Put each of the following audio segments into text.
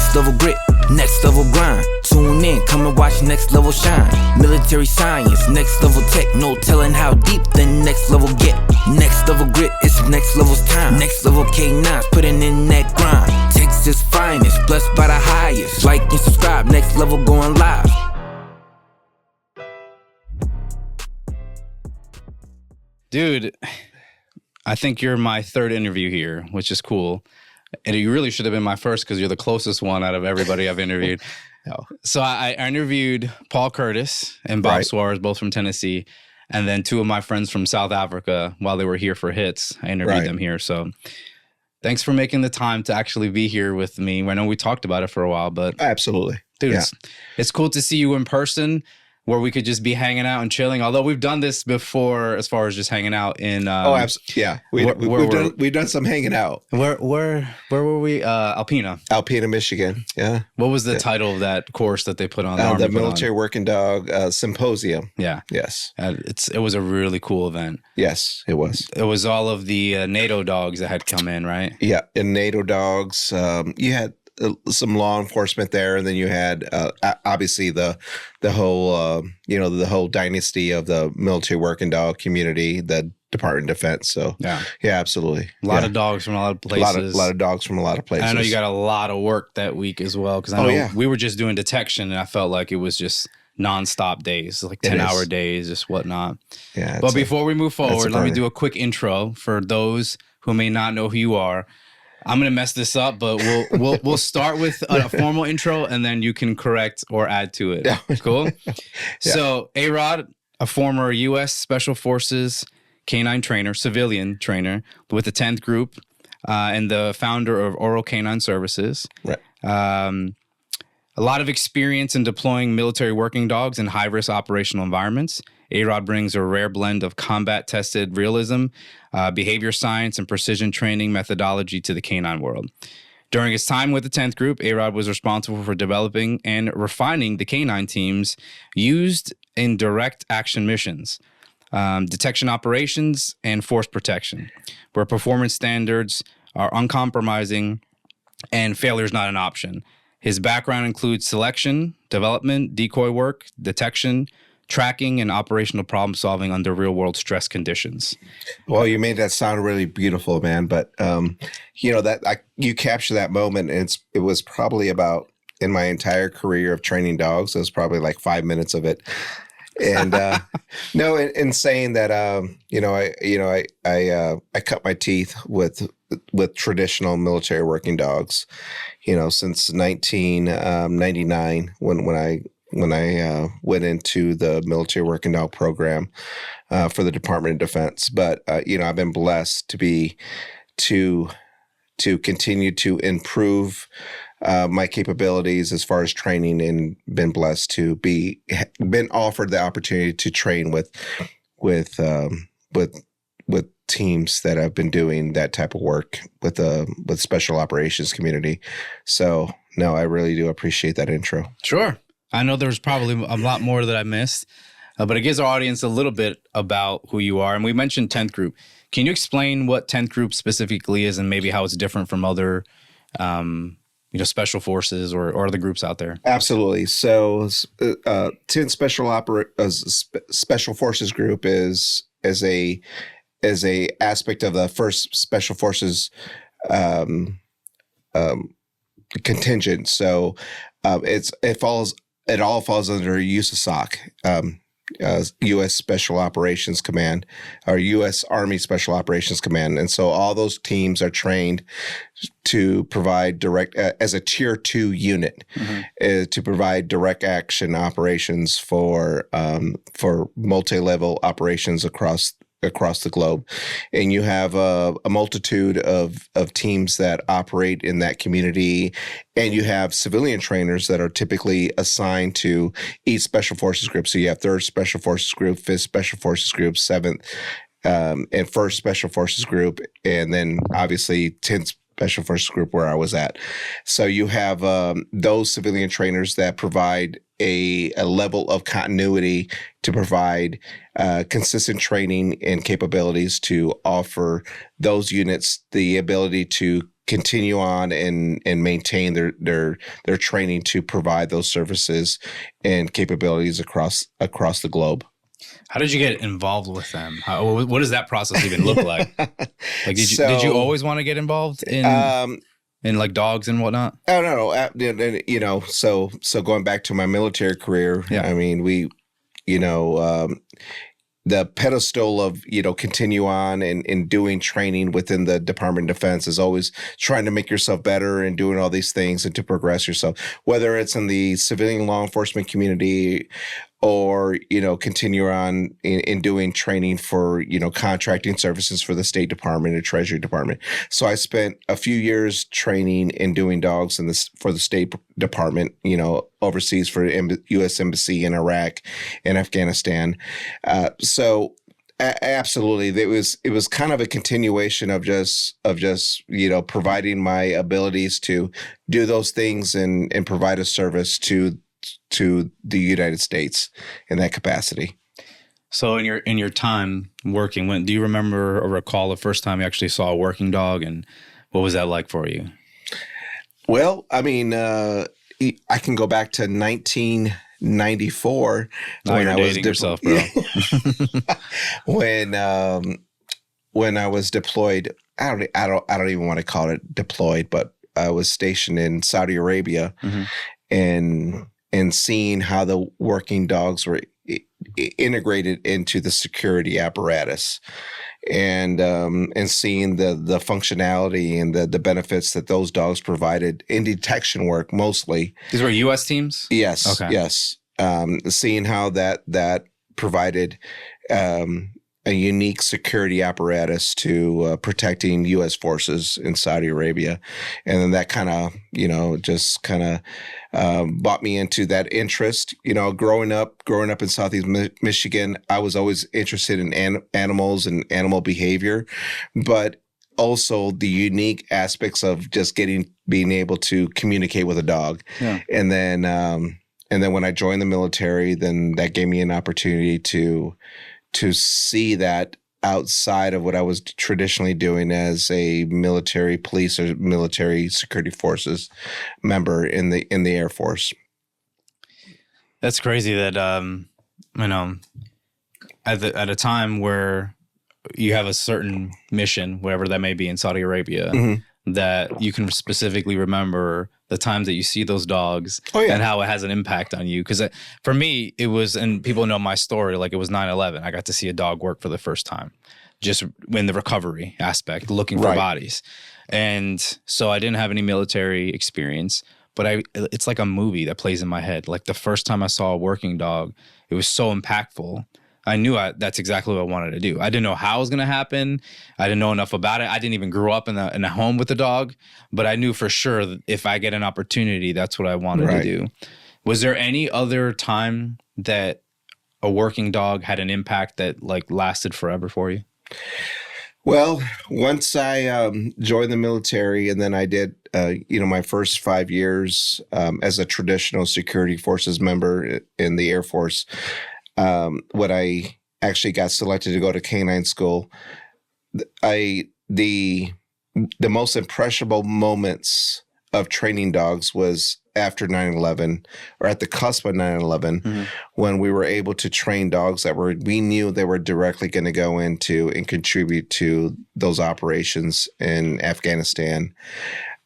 next level grit, next level grind. Tune in, come and watch next level shine. Military science, next level tech, no telling how deep the next level get. Next level grit, it's next level's time. Next level K9s, putting in that grind. Texas finest, blessed by the highest. Like and subscribe, next level going live. Dude, I think you're my third interview here, which is cool. And you really should have been my first because you're the closest one out of everybody I've interviewed. So I interviewed Paul Curtis and Bob Suarez, both from Tennessee, and then two of my friends from South Africa while they were here for hits. I interviewed them here. So thanks for making the time to actually be here with me. I know we talked about it for a while, but absolutely, dude, it's cool to see you in person, where we could just be hanging out and chilling. Although we've done this before, as far as just hanging out in. Absolutely, yeah. We've done some hanging out. Where were we? Alpena, Michigan. Yeah. What was the title of that course that they put on? The Military Working Dog Symposium. Yeah. Yes. It was a really cool event. Yes, it was. It was all of the NATO dogs that had come in, right? Yeah, and NATO dogs. You had some law enforcement there, and then you had obviously the whole the whole dynasty of the military working dog community, the Department of Defense. So yeah, absolutely, a lot of dogs from a lot of places. A lot of dogs from a lot of places. And I know you got a lot of work that week as well, because I know we were just doing detection, and I felt like it was just nonstop days, like 10-hour days, just whatnot. Yeah. But before we move forward, let me do a quick intro for those who may not know who you are. I'm gonna mess this up, but we'll start with a formal intro, and then you can correct or add to it. Cool. Yeah. So A-Rod, a former U.S. Special Forces canine trainer, civilian trainer with the 10th Group, and the founder of Oro K9 Services. Right. A lot of experience in deploying military working dogs in high-risk operational environments. A-Rod brings a rare blend of combat-tested realism, behavior science, and precision training methodology to the canine world. During his time with the 10th Group, A-Rod was responsible for developing and refining the canine teams used in direct action missions, detection operations, and force protection, where performance standards are uncompromising and failure is not an option. His background includes selection, development, decoy work, detection, tracking, and operational problem solving under real world stress conditions. Well, you made that sound really beautiful, man. But you capture that moment, and it was probably about, in my entire career of training dogs, it was probably like 5 minutes of it. And in saying that, I cut my teeth with traditional military working dogs, since 1999 when I went into the military working dog program for the Department of Defense. But I've been blessed to continue to improve my capabilities as far as training, and been blessed to been offered the opportunity to train with teams that have been doing that type of work with special operations community. So no, I really do appreciate that intro. Sure. I know there's probably a lot more that I missed, but it gives our audience a little bit about who you are. And we mentioned 10th Group. Can you explain what 10th Group specifically is, and maybe how it's different from other special forces or other groups out there? Absolutely. So 10 Special Forces Group is a aspect of the first Special Forces contingent. So it all falls under USASOC, U.S. Special Operations Command, or U.S. Army Special Operations Command. And so all those teams are trained to provide direct, as a Tier 2 unit, to provide direct action operations for multi-level operations across the globe. And you have a multitude of teams that operate in that community, and you have civilian trainers that are typically assigned to each Special Forces Group. So you have 3rd Special Forces Group, 5th Special Forces Group, 7th and 1st Special Forces Group, and then obviously 10th Special Forces Group where I was at. So you have those civilian trainers that provide a level of continuity to provide consistent training and capabilities to offer those units the ability to continue on and maintain their training to provide those services and capabilities across the globe. How did you get involved with them? What does that process even look like? Like, did you always want to get involved in like dogs and whatnot? Oh no, you know, so going back to my military career, I mean, we, you know, the pedestal of, you know, continue on and doing training within the Department of Defense is always trying to make yourself better and doing all these things and to progress yourself, whether it's in the civilian law enforcement community or, you know, continue on in doing training for, you know, contracting services for the State Department or Treasury Department. So I spent a few years training and doing dogs for the State Department, you know, overseas for U.S. Embassy in Iraq and Afghanistan. So absolutely, it was kind of a continuation of just you know, providing my abilities to do those things and provide a service to the United States in that capacity. So in your time working, do you remember or recall the first time you actually saw a working dog, and what was that like for you? Well, I mean, I can go back to 1994 when I was dating yourself, bro. when I was deployed. I don't even want to call it deployed, but I was stationed in Saudi Arabia, and seeing how the working dogs were integrated into the security apparatus, and seeing the functionality and the benefits that those dogs provided in detection work mostly. These were U.S. teams? Yes. Okay. Yes. Seeing how that provided a unique security apparatus to protecting U.S. forces in Saudi Arabia. And then that kind of, you know, just kind of brought me into that interest. You know, growing up in Southeast Michigan, I was always interested in animals and animal behavior, but also the unique aspects of just being able to communicate with a dog. Yeah. And then when I joined the military, then that gave me an opportunity to see that outside of what I was traditionally doing as a military police or military security forces member in the Air Force. That's crazy that you know, at a time where you have a certain mission, whatever that may be in Saudi Arabia, that you can specifically remember the times that you see those dogs and how it has an impact on you. Because for me, it was, and people know my story, like it was 9/11. I got to see a dog work for the first time, just in the recovery aspect, looking for bodies. And so I didn't have any military experience, but it's like a movie that plays in my head. Like the first time I saw a working dog, it was so impactful. I knew that's exactly what I wanted to do. I didn't know how it was going to happen. I didn't know enough about it. I didn't even grow up in a home with a dog, but I knew for sure that if I get an opportunity, that's what I wanted to do. Was there any other time that a working dog had an impact that like lasted forever for you? Well, once I joined the military, and then I did, you know, my first 5 years as a traditional security forces member in the Air Force. When I actually got selected to go to K9 school, the most impressionable moments of training dogs was after 9/11, or at the cusp of 9/11, when we were able to train dogs that we knew they were directly going to go into and contribute to those operations in Afghanistan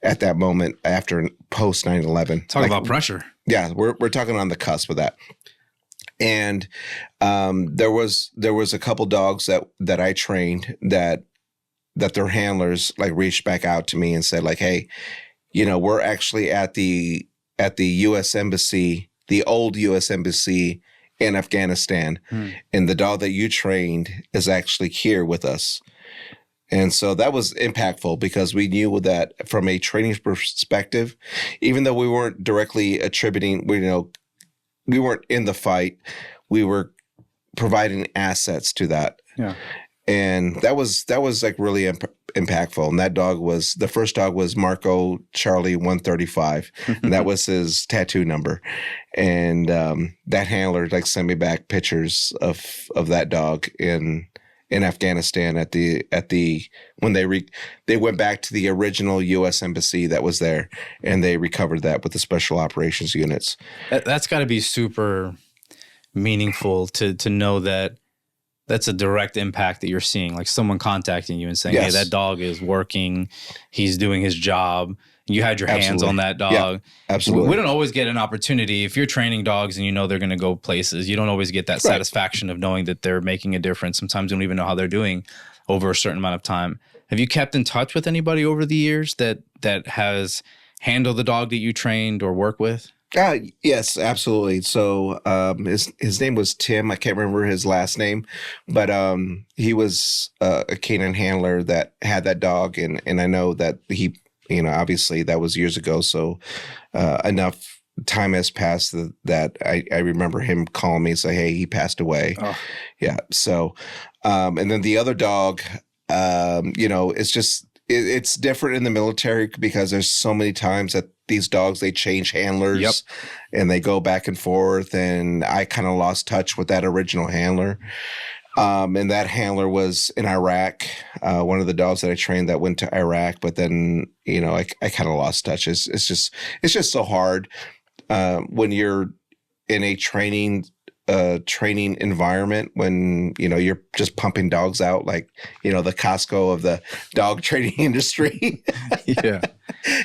at that moment after post 9/11. Talk about pressure. Yeah, we're talking on the cusp of that. And there was a couple dogs that I trained that their handlers like reached back out to me and said like, hey, you know, we're actually at the U.S. Embassy, the old U.S. Embassy in Afghanistan, and the dog that you trained is actually here with us. And so that was impactful because we knew that from a training perspective, even though we weren't directly attributing, we weren't in the fight, we were providing assets to that. Yeah. And that was like really impactful. And that dog the first dog was Marco Charlie 135. And that was his tattoo number. And that handler like sent me back pictures of that dog. And in Afghanistan at the when they went back to the original U.S. embassy that was there, and they recovered that with the special operations units. That's got to be super meaningful to know that that's a direct impact that you're seeing, like someone contacting you and saying, Yes. hey, that dog is working, he's doing his job. You had your hands Absolutely. on that dog. Yeah, absolutely. We don't always get an opportunity. If you're training dogs and you know they're going to go places, you don't always get that Right. satisfaction of knowing that they're making a difference. Sometimes you don't even know how they're doing over a certain amount of time. Have you kept in touch with anybody over the years that has handled the dog that you trained or work with? Yes, absolutely. So his name was Tim. I can't remember his last name, but he was a canine handler that had that dog, and I know that he, obviously that was years ago. So enough time has passed that I remember him calling me and say, hey, he passed away. Oh. Yeah. So and then the other dog, it's just it's different in the military because there's so many times that these dogs, they change handlers. Yep. And they go back and forth. And I kind of lost touch with that original handler. And that handler was in Iraq, one of the dogs that I trained that went to Iraq. But then, I kind of lost touch. It's just so hard when you're in a training environment, when you're just pumping dogs out like the Costco of the dog training industry. Yeah,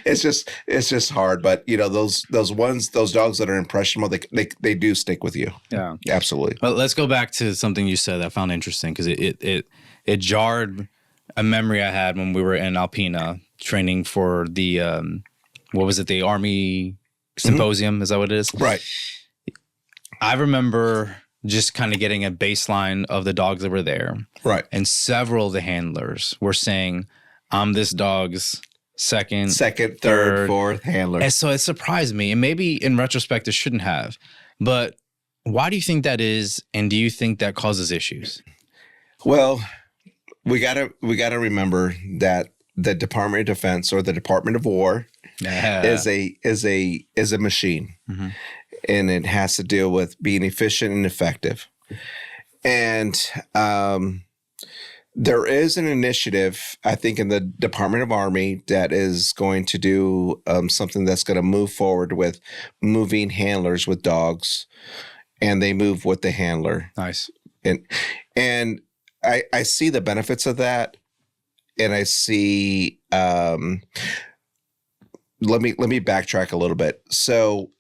it's just hard. But those dogs that are impressionable, they do stick with you. yeah, Absolutely. Well, let's go back to something you said that I found interesting, because it jarred a memory I had when we were in Alpena training for the what was it, the Army Symposium? Is that what it is? Right. I remember just kind of getting a baseline of the dogs that were there. Right. And several of the handlers were saying, I'm this dog's second, third, fourth handler. And so it surprised me. And maybe in retrospect, it shouldn't have. But why do you think that is? And do you think that causes issues? Well, we gotta remember that the Department of Defense, or the Department of War, is a machine. Mm-hmm. And it has to deal with being efficient and effective. And there is an initiative, I think, in the Department of Army that is going to do something that's going to move forward with moving handlers with dogs, and they move with the handler. Nice. And I see the benefits of that, and I see. Let me backtrack a little bit. So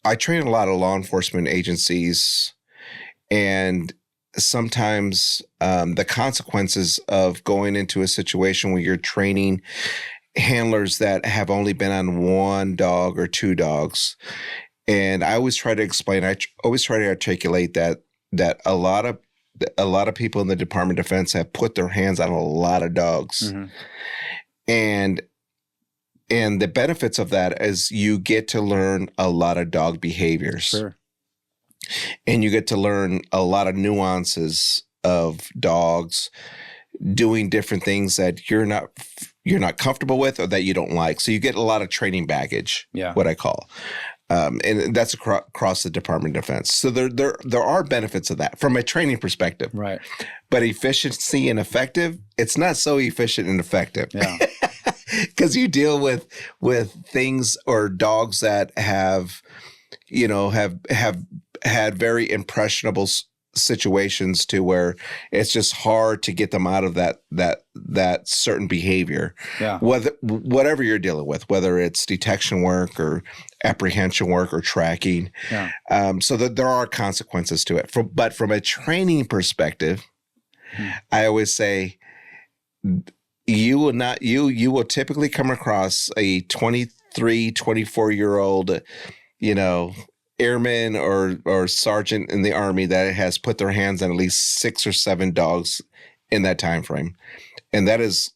I train a lot of law enforcement agencies, and sometimes the consequences of going into a situation where you're training handlers that have only been on one dog or two dogs. And I always try to explain, I always try to articulate that a lot of people in the Department of Defense have put their hands on a lot of dogs. Mm-hmm. And the benefits of that is you get to learn a lot of dog behaviors. Sure. And you get to learn a lot of nuances of dogs doing different things that you're not comfortable with, or that you don't like. So you get a lot of training baggage, what I call. And that's across the Department of Defense. So there are benefits of that from a training perspective. Right. But efficiency and effective, it's not so efficient and effective. Yeah. Because you deal with things or dogs that have had very impressionable situations to where it's just hard to get them out of that certain behavior. Yeah. Whatever you're dealing with, whether it's detection work or apprehension work or tracking. Yeah. So that there are consequences to it. But from a training perspective, I always say, you will typically come across a 23, 24-year-old, airman or sergeant in the Army that has put their hands on at least 6 or 7 dogs in that time frame. And that is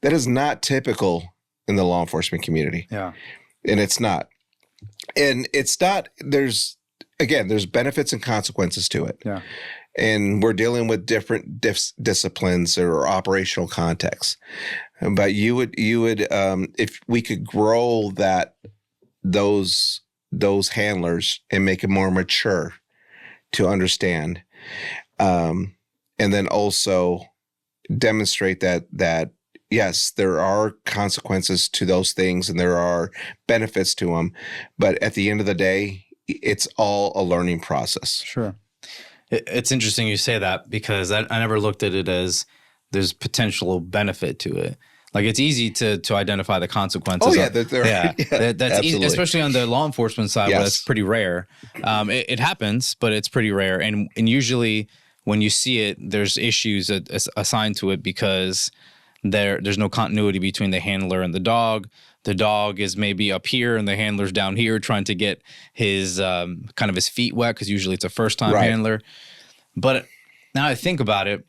not typical in the law enforcement community. Yeah. And it's not. And it's not, there's benefits and consequences to it. Yeah. And we're dealing with different disciplines or operational contexts. But you would, if we could grow those handlers and make it more mature to understand, and and then also demonstrate that yes, there are consequences to those things and there are benefits to them, but at the end of the day, it's all a learning process. Sure. It's interesting you say that, because I never looked at it as there's potential benefit to it. Like, it's easy to identify the consequences. Oh yeah, That's easy, especially on the law enforcement side. Yes. Where that's pretty rare. It happens, but it's pretty rare. And usually when you see it, there's issues assigned to it because there's no continuity between the handler and the dog. The dog is maybe up here and the handler's down here trying to get his kind of his feet wet, because usually it's a first-time handler. But now I think about it,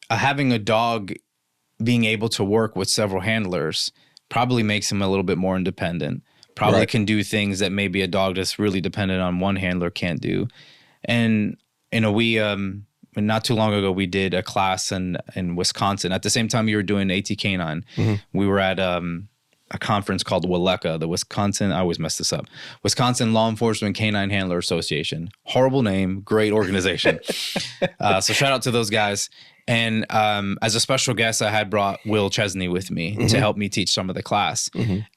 having a dog being able to work with several handlers probably makes him a little bit more independent. Probably can do things that maybe a dog that's really dependent on one handler can't do. And we not too long ago, we did a class in Wisconsin. At the same time you were doing AT-K9, we were at a conference called WLECA, the Wisconsin, I always mess this up, Wisconsin Law Enforcement Canine Handler Association. Horrible name, great organization. So shout out to those guys. And as a special guest, I had brought Will Chesney with me to help me teach some of the class.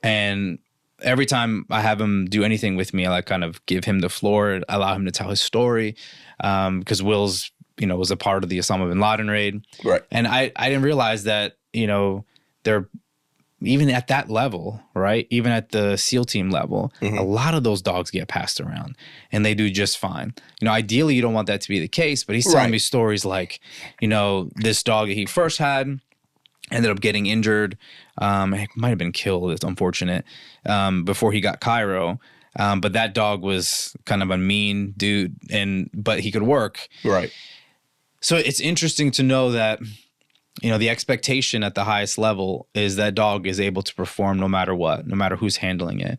And every time I have him do anything with me, I like kind of give him the floor, allow him to tell his story, because Will's, was a part of the Osama bin Laden raid. Right. And I didn't realize that, they're even at that level, right? Even at the SEAL team level, a lot of those dogs get passed around and they do just fine. Ideally you don't want that to be the case, but he's telling me stories like, this dog that he first had ended up getting injured. It might have been killed. It's unfortunate. Before he got Cairo. But that dog was kind of a mean dude, but he could work. Right. So it's interesting to know that, the expectation at the highest level is that dog is able to perform no matter what, no matter who's handling it.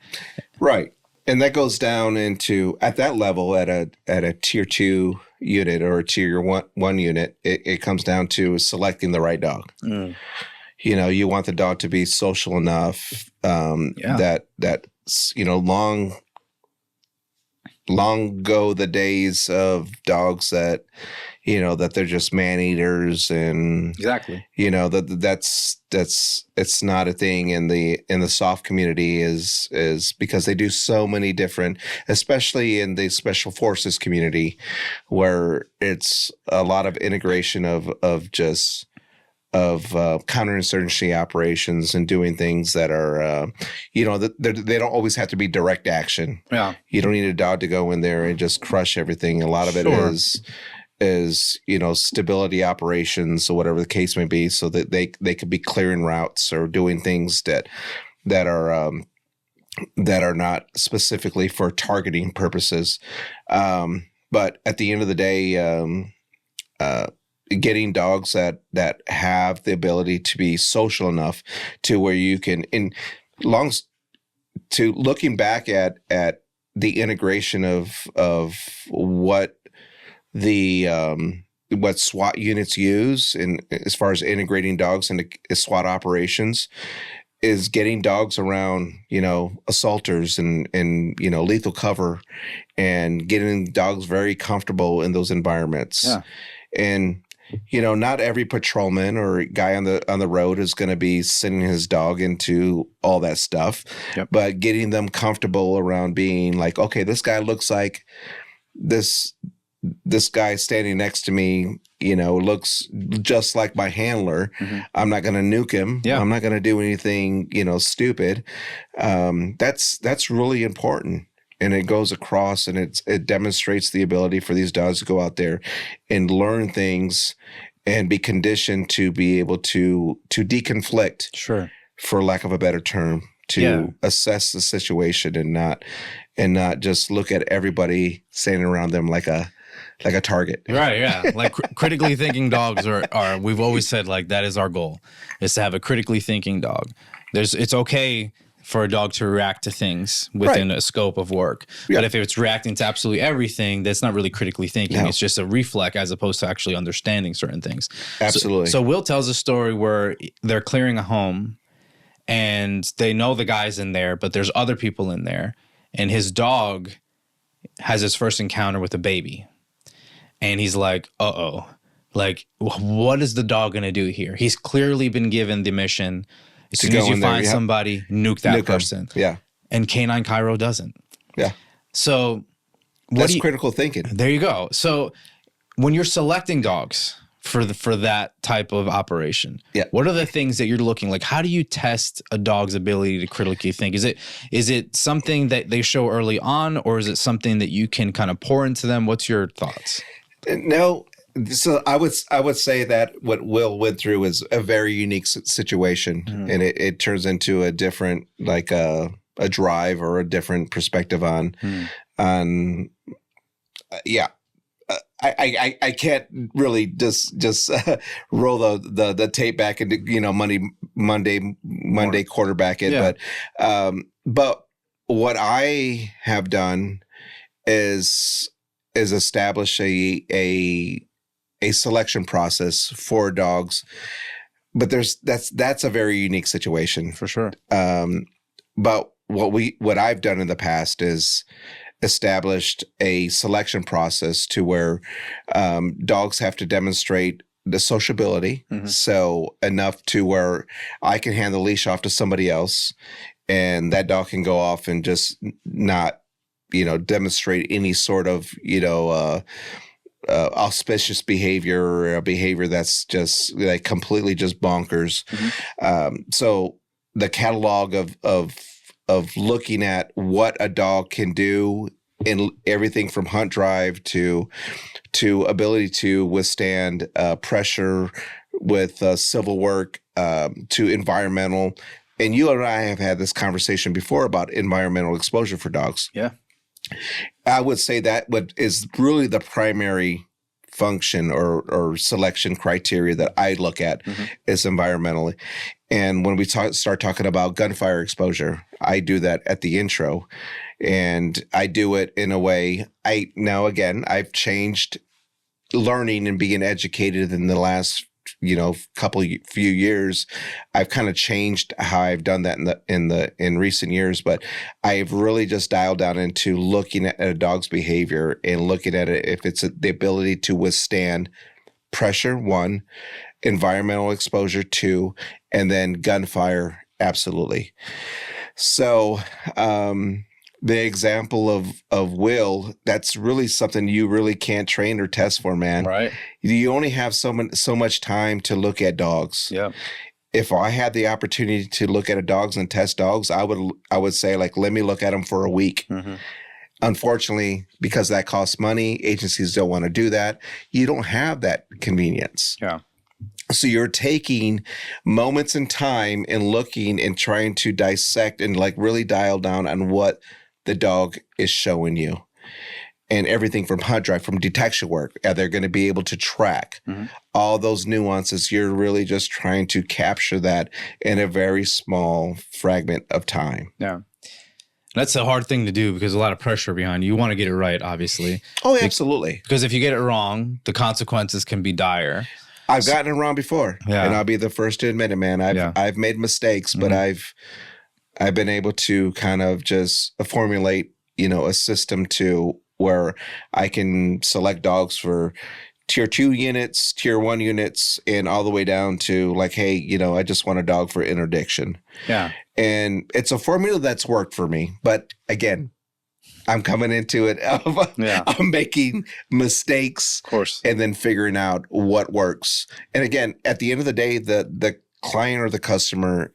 Right. And that goes down into, at that level, at a tier 2 unit or a tier 1 unit, it comes down to selecting the right dog. You want the dog to be social enough that long go the days of dogs that that they're just man eaters, and exactly that's it's not a thing in the soft community is because they do so many different, especially in the special forces community, where it's a lot of integration of counterinsurgency operations and doing things that are, they don't always have to be direct action. Yeah. You don't need a dog to go in there and just crush everything. A lot of it is stability operations or whatever the case may be, so that they could be clearing routes or doing things that are not specifically for targeting purposes. But at the end of the day, getting dogs that have the ability to be social enough to where you can, looking back at the integration of what what SWAT units use, and as far as integrating dogs into SWAT operations, is getting dogs around, assaulters and lethal cover, and getting dogs very comfortable in those environments. Yeah. And not every patrolman or guy on the road is going to be sending his dog into all that stuff. Yep. But getting them comfortable around being like, okay, this guy looks like this guy standing next to me, looks just like my handler. I'm not going to nuke him. Yeah. I'm not going to do anything, stupid. That's really important. And it goes across, and it demonstrates the ability for these dogs to go out there and learn things and be conditioned to be able to deconflict, Sure, for lack of a better term, to assess the situation and not just look at everybody standing around them like a target. Right, yeah. Like critically thinking dogs are we've always said, like, that is our goal, is to have a critically thinking dog. It's okay for a dog to react to things within a scope of work. Yeah. But if it's reacting to absolutely everything, that's not really critically thinking. No. It's just a reflex as opposed to actually understanding certain things. Absolutely. So Will tells a story where they're clearing a home and they know the guy's in there, but there's other people in there. And his dog has his first encounter with a baby. And he's like, uh-oh. Like, what is the dog going to do here? He's clearly been given the mission. As soon as you find somebody, nuke that person. Yeah. And Canine Cairo doesn't. Yeah. So that's critical thinking. There you go. So when you're selecting dogs for that type of operation, what are the things that you're looking like? How do you test a dog's ability to critically think? Is it something that they show early on, or is it something that you can kind of pour into them? What's your thoughts? No. So I would say that what Will went through is a very unique situation, and it turns into a different, like a drive or a different perspective on. I can't really just roll the tape back into Monday quarterback it, but what I have done is establish a selection process for dogs, but that's a very unique situation for sure. But what I've done in the past is established a selection process to where dogs have to demonstrate the sociability, so enough to where I can hand the leash off to somebody else, and that dog can go off and just not, demonstrate any sort of, auspicious behavior or a behavior that's just like completely just bonkers. So the catalog of looking at what a dog can do in everything from hunt drive to ability to withstand pressure with civil work to environmental. And you and I have had this conversation before about environmental exposure for dogs. Yeah. I would say that what is really the primary function or selection criteria that I look at is environmentally. And when we start talking about gunfire exposure, I do that at the intro, and I do it in a way. I've changed learning and being educated in the last few years. I've kind of changed how I've done that in recent years, but I've really just dialed down into looking at a dog's behavior and looking at it if it's the ability to withstand pressure, 1, environmental exposure, 2, and then gunfire, absolutely. So the example of Will, that's really something you really can't train or test for, man. Right. You only have so much time to look at dogs. Yeah. If I had the opportunity to look at dogs and test dogs, I would say, like, let me look at them for a week. Unfortunately, because that costs money, agencies don't want to do that. You don't have that convenience. Yeah. So you're taking moments in time and looking and trying to dissect and like really dial down on what the dog is showing you. And everything from hunt drive, from detection work, are they going to be able to track all those nuances? You're really just trying to capture that in a very small fragment of time. Yeah. That's a hard thing to do because there's a lot of pressure behind you. You want to get it right, obviously. Oh, absolutely. Because if you get it wrong, the consequences can be dire. I've gotten it wrong before, and I'll be the first to admit it, man. I've made mistakes, but I've been able to kind of just formulate, a system to where I can select dogs for tier 2 units, tier 1 units, and all the way down to like, hey, I just want a dog for interdiction. Yeah. And it's a formula that's worked for me. But again, I'm coming into it. I'm making mistakes, of course, and then figuring out what works. And again, at the end of the day, the client or the customer,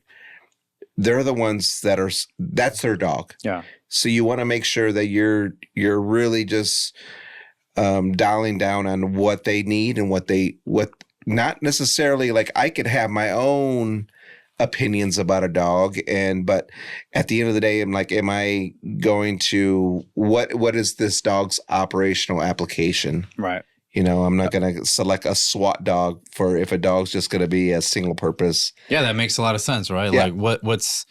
they're the ones that's their dog. Yeah. So you want to make sure that you're really just dialing down on what they need and what not necessarily like I could have my own opinions about a dog, but at the end of the day, I'm like, am I going to what is this dog's operational application? Right. I'm not going to select a SWAT dog for if a dog's just going to be a single purpose. Yeah, that makes a lot of sense, right? Yeah. Like what's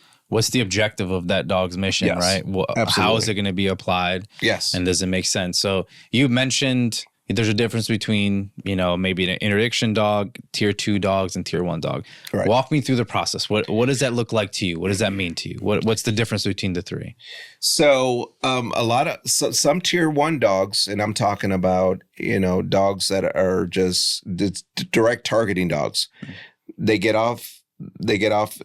the objective of that dog's mission, yes, right? How is it going to be applied? Yes. And does it make sense? So you mentioned, there's a difference between, maybe an interdiction dog, tier 2 dogs, and tier 1 dog. Right. Walk me through the process. What does that look like to you? What does that mean to you? What's the difference between the three? So some tier 1 dogs, and I'm talking about, dogs that are just direct targeting dogs. They get off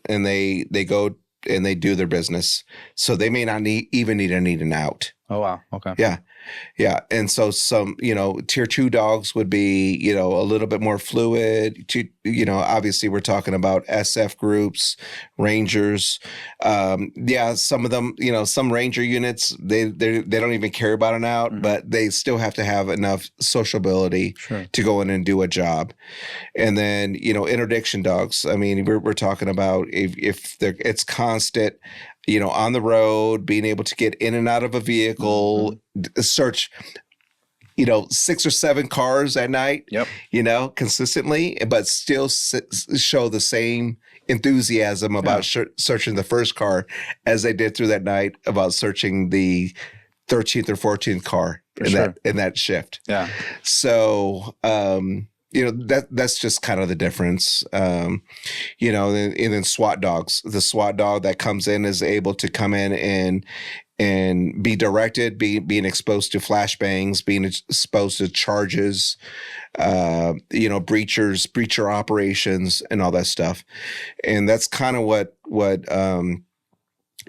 and they go and they do their business. So they may not even need an out. Oh, wow. Okay. Yeah. Yeah. And so some, tier 2 dogs would be, a little bit more fluid. Obviously we're talking about SF groups, rangers. Some of them, some ranger units, they don't even care about an out, but they still have to have enough sociability to go in and do a job. And then, interdiction dogs. I mean, we're talking about if it's constant, on the road, being able to get in and out of a vehicle, search, 6 or 7 cars at night, consistently, but still show the same enthusiasm about searching the first car as they did through that night about searching the 13th or 14th car in that shift. Yeah. So, that's just kind of the difference. And then SWAT dogs, the SWAT dog that comes in is able to come in and be directed, being exposed to flashbangs, being exposed to charges, breacher operations and all that stuff. And that's kind of what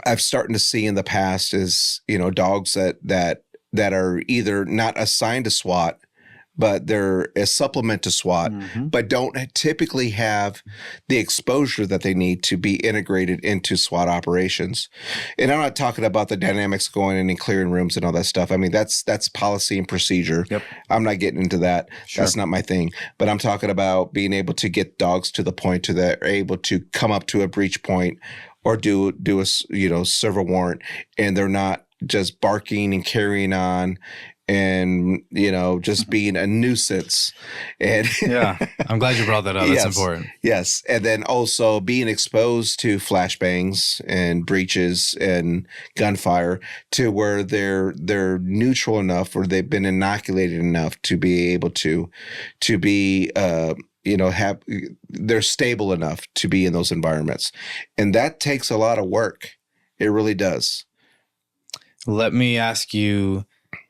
I've started to see in the past is, dogs that are either not assigned to SWAT, but they're a supplement to SWAT, but don't typically have the exposure that they need to be integrated into SWAT operations. And I'm not talking about the dynamics going in and clearing rooms and all that stuff. I mean, that's policy and procedure. Yep. I'm not getting into that. Sure. That's not my thing. But I'm talking about being able to get dogs to the point to that are able to come up to a breach point or do a serve a warrant, and they're not just barking and carrying on and, just being a nuisance. And yeah, I'm glad you brought that up. That's important. Yes. And then also being exposed to flashbangs and breaches and gunfire to where they're neutral enough or they've been inoculated enough to be able to be, they're stable enough to be in those environments. And that takes a lot of work. It really does. Let me ask you,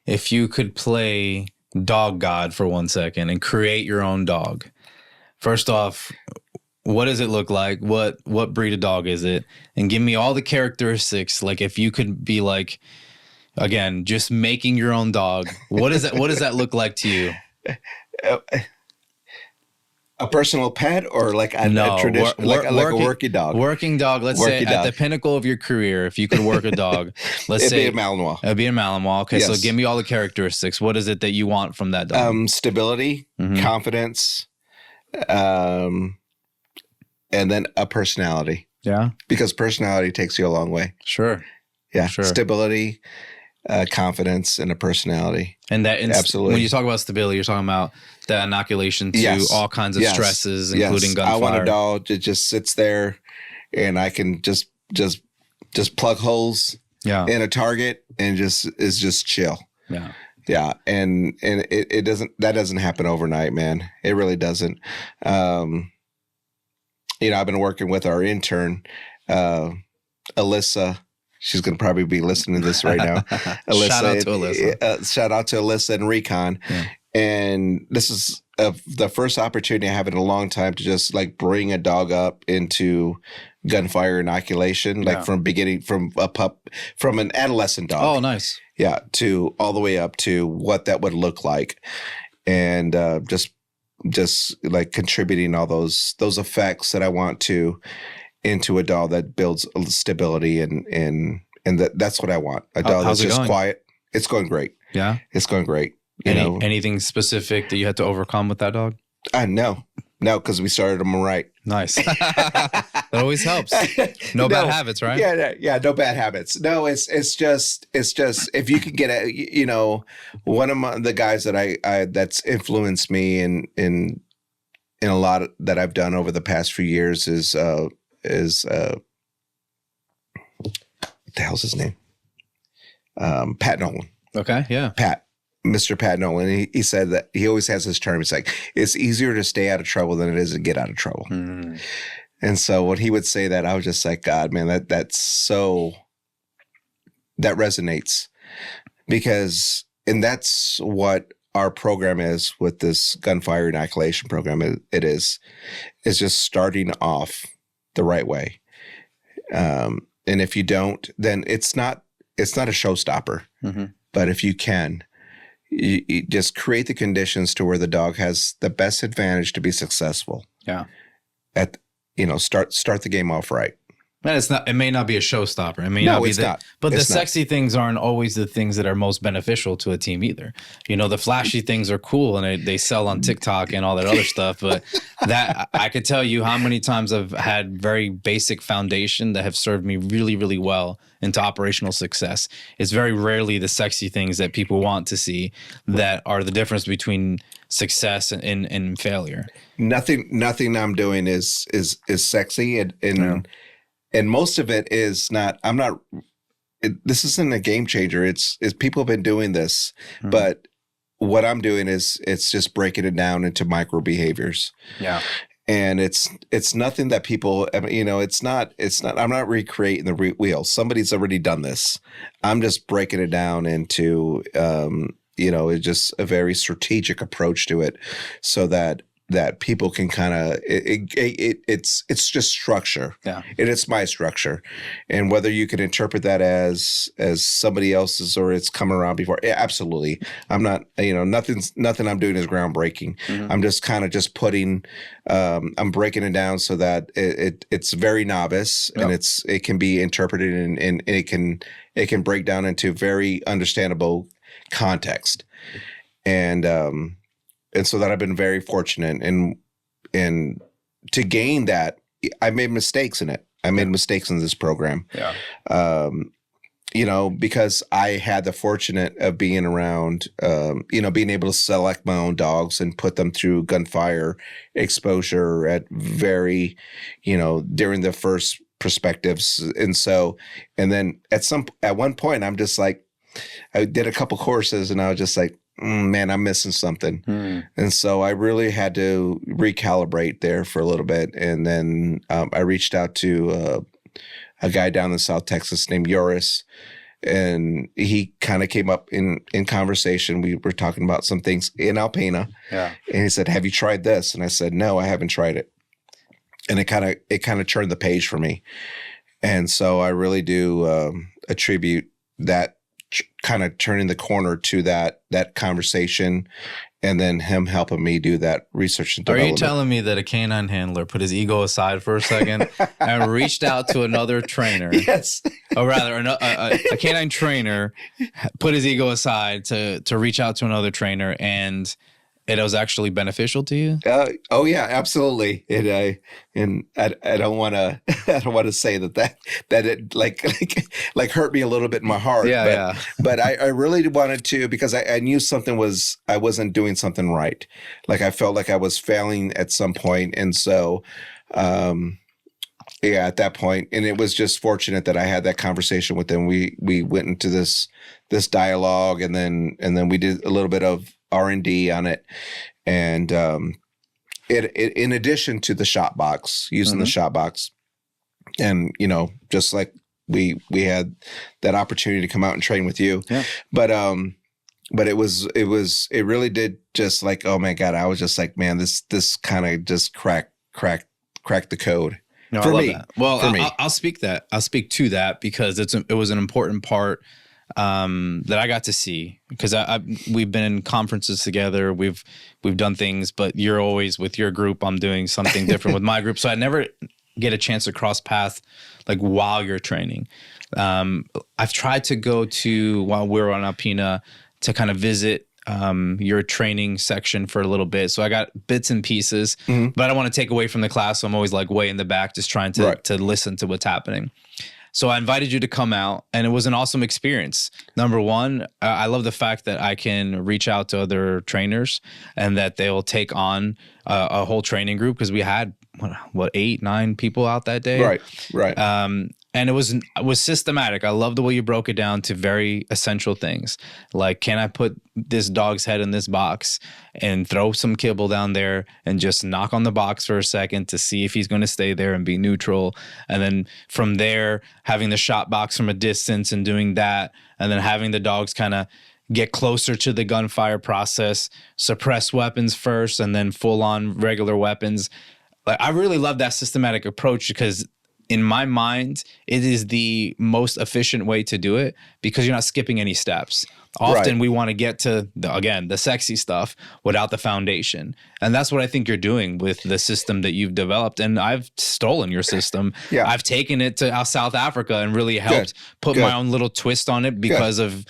if you could play dog god for 1 second and create your own dog, first off, what does it look like? What breed of dog is it? And give me all the characteristics. Like if you could be like, again, just making your own dog, what does that look like to you? A personal pet or like a traditional, like a working dog? Working dog. Let's say at the pinnacle of your career, if you could work a dog, let's say it'd be a Malinois. It'd be a Malinois. Okay, yes. So give me all the characteristics. What is it that you want from that dog? Stability, confidence, and then a personality. Yeah, because personality takes you a long way. Sure. Yeah. Sure. Stability, confidence, and a personality. And that absolutely. When you talk about stability, you're talking about the inoculation to all kinds of stresses, including gunfire. I want a dog that just sits there, and I can just plug holes in a target and is just chill. Yeah, yeah, and it doesn't happen overnight, man. It really doesn't. I've been working with our intern, Alyssa. She's going to probably be listening to this right now. Alyssa, shout out to Alyssa. Shout out to Alyssa and Recon. Yeah. And this is the first opportunity I have in a long time to just like bring a dog up into gunfire inoculation, like from a pup, from an adolescent dog. Oh, nice. Yeah. To all the way up to what that would look like. And just like contributing all those effects that I want to into a dog that builds stability and that's what I want. A dog that's just quiet. It's going great. Yeah. It's going great. Anything specific that you had to overcome with that dog? No, because we started them right. Nice. That always helps. No bad habits, right? Yeah, no bad habits. No, it's just if you can get one of the guys that I that's influenced me in a lot that I've done over the past few years is what the hell's his name? Pat Nolan. Okay, yeah. Pat. Mr. Pat Nolan, he said that he always has this term. It's like, it's easier to stay out of trouble than it is to get out of trouble. Mm. And so when he would say that, I was just like, God, man, that resonates and that's what our program is with this gunfire inoculation program. It is just starting off the right way. And if you don't, then it's not a showstopper. Mm-hmm. But if you can, you just create the conditions to where the dog has the best advantage to be successful. Yeah. Start the game off right. And it may not be a showstopper. It may not be but the sexy things aren't always the things that are most beneficial to a team either. The flashy things are cool and they sell on TikTok and all that other stuff. But that I could tell you how many times I've had very basic foundation that have served me really, really well into operational success. It's very rarely the sexy things that people want to see that are the difference between success and failure. Nothing I'm doing is sexy and most of it is not. This isn't a game changer. It's people have been doing this, but what I'm doing is it's just breaking it down into micro behaviors. Yeah. And it's nothing that people, it's not, I'm not recreating the wheel. Somebody's already done this. I'm just breaking it down into, it's just a very strategic approach to it so that people can kind of it's just structure. Yeah. It's my structure. And whether you can interpret that as somebody else's or it's come around before. Yeah, absolutely. I'm not, nothing I'm doing is groundbreaking. Mm-hmm. I'm just kind of just putting I'm breaking it down so that it's very novice. Yep. And it can be interpreted and it can break down into very understandable context. And so that I've been very fortunate and to gain that, I made mistakes in it. I made mistakes in this program. Yeah. Because I had the fortunate of being around, being able to select my own dogs and put them through gunfire exposure at very, during the first perspectives. And then at one point, I'm just like, I did a couple courses and I was just like, man, I'm missing something. And so I really had to recalibrate there for a little bit. And then I reached out to a guy down in South Texas named Joris. And he kind of came up in conversation. We were talking about some things in Alpena. Yeah. And he said, have you tried this? And I said, no, I haven't tried it. And it kind of turned the page for me. And so I really do attribute that kind of turning the corner to that conversation and then him helping me do that research and development. Are you telling me that a canine handler put his ego aside for a second and reached out to another trainer? Yes. Or rather, a canine trainer put his ego aside to reach out to another trainer and it was actually beneficial to you? Oh yeah, absolutely. I don't want to say that it like hurt me a little bit in my heart. Yeah, But I really wanted to because I knew I wasn't doing something right. Like I felt like I was failing at some point, and so at that point, and it was just fortunate that I had that conversation with them. We went into this dialogue, and then we did a little bit of R&D on it, and it in addition to the shot box, using the shot box, and just like we had that opportunity to come out and train with you, but it really did just like, oh my God, I was just like, man, this kind of just cracked the code. No, for I love me. That. Well, for me. I'll speak to that because it was an important part that I got to see because we've been in conferences together. We've done things, but you're always with your group. I'm doing something different with my group. So I never get a chance to cross path like while you're training. I've tried to go to while we're on Alpena to kind of visit your training section for a little bit. So I got bits and pieces, but I don't want to take away from the class. So I'm always like way in the back, just trying to listen to what's happening. So I invited you to come out, and it was an awesome experience. Number one, I love the fact that I can reach out to other trainers and that they'll take on a whole training group because we had, 8, 9 people out that day? Right. And it was systematic. I love the way you broke it down to very essential things. Like, can I put this dog's head in this box and throw some kibble down there and just knock on the box for a second to see if he's going to stay there and be neutral? And then from there, having the shot box from a distance and doing that, and then having the dogs kind of get closer to the gunfire process, suppress weapons first, and then full on regular weapons. Like, I really love that systematic approach because in my mind, it is the most efficient way to do it because you're not skipping any steps. Often we want to get to, the sexy stuff without the foundation. And that's what I think you're doing with the system that you've developed. And I've stolen your system. Yeah. I've taken it to South Africa and really helped put my own little twist on it because of,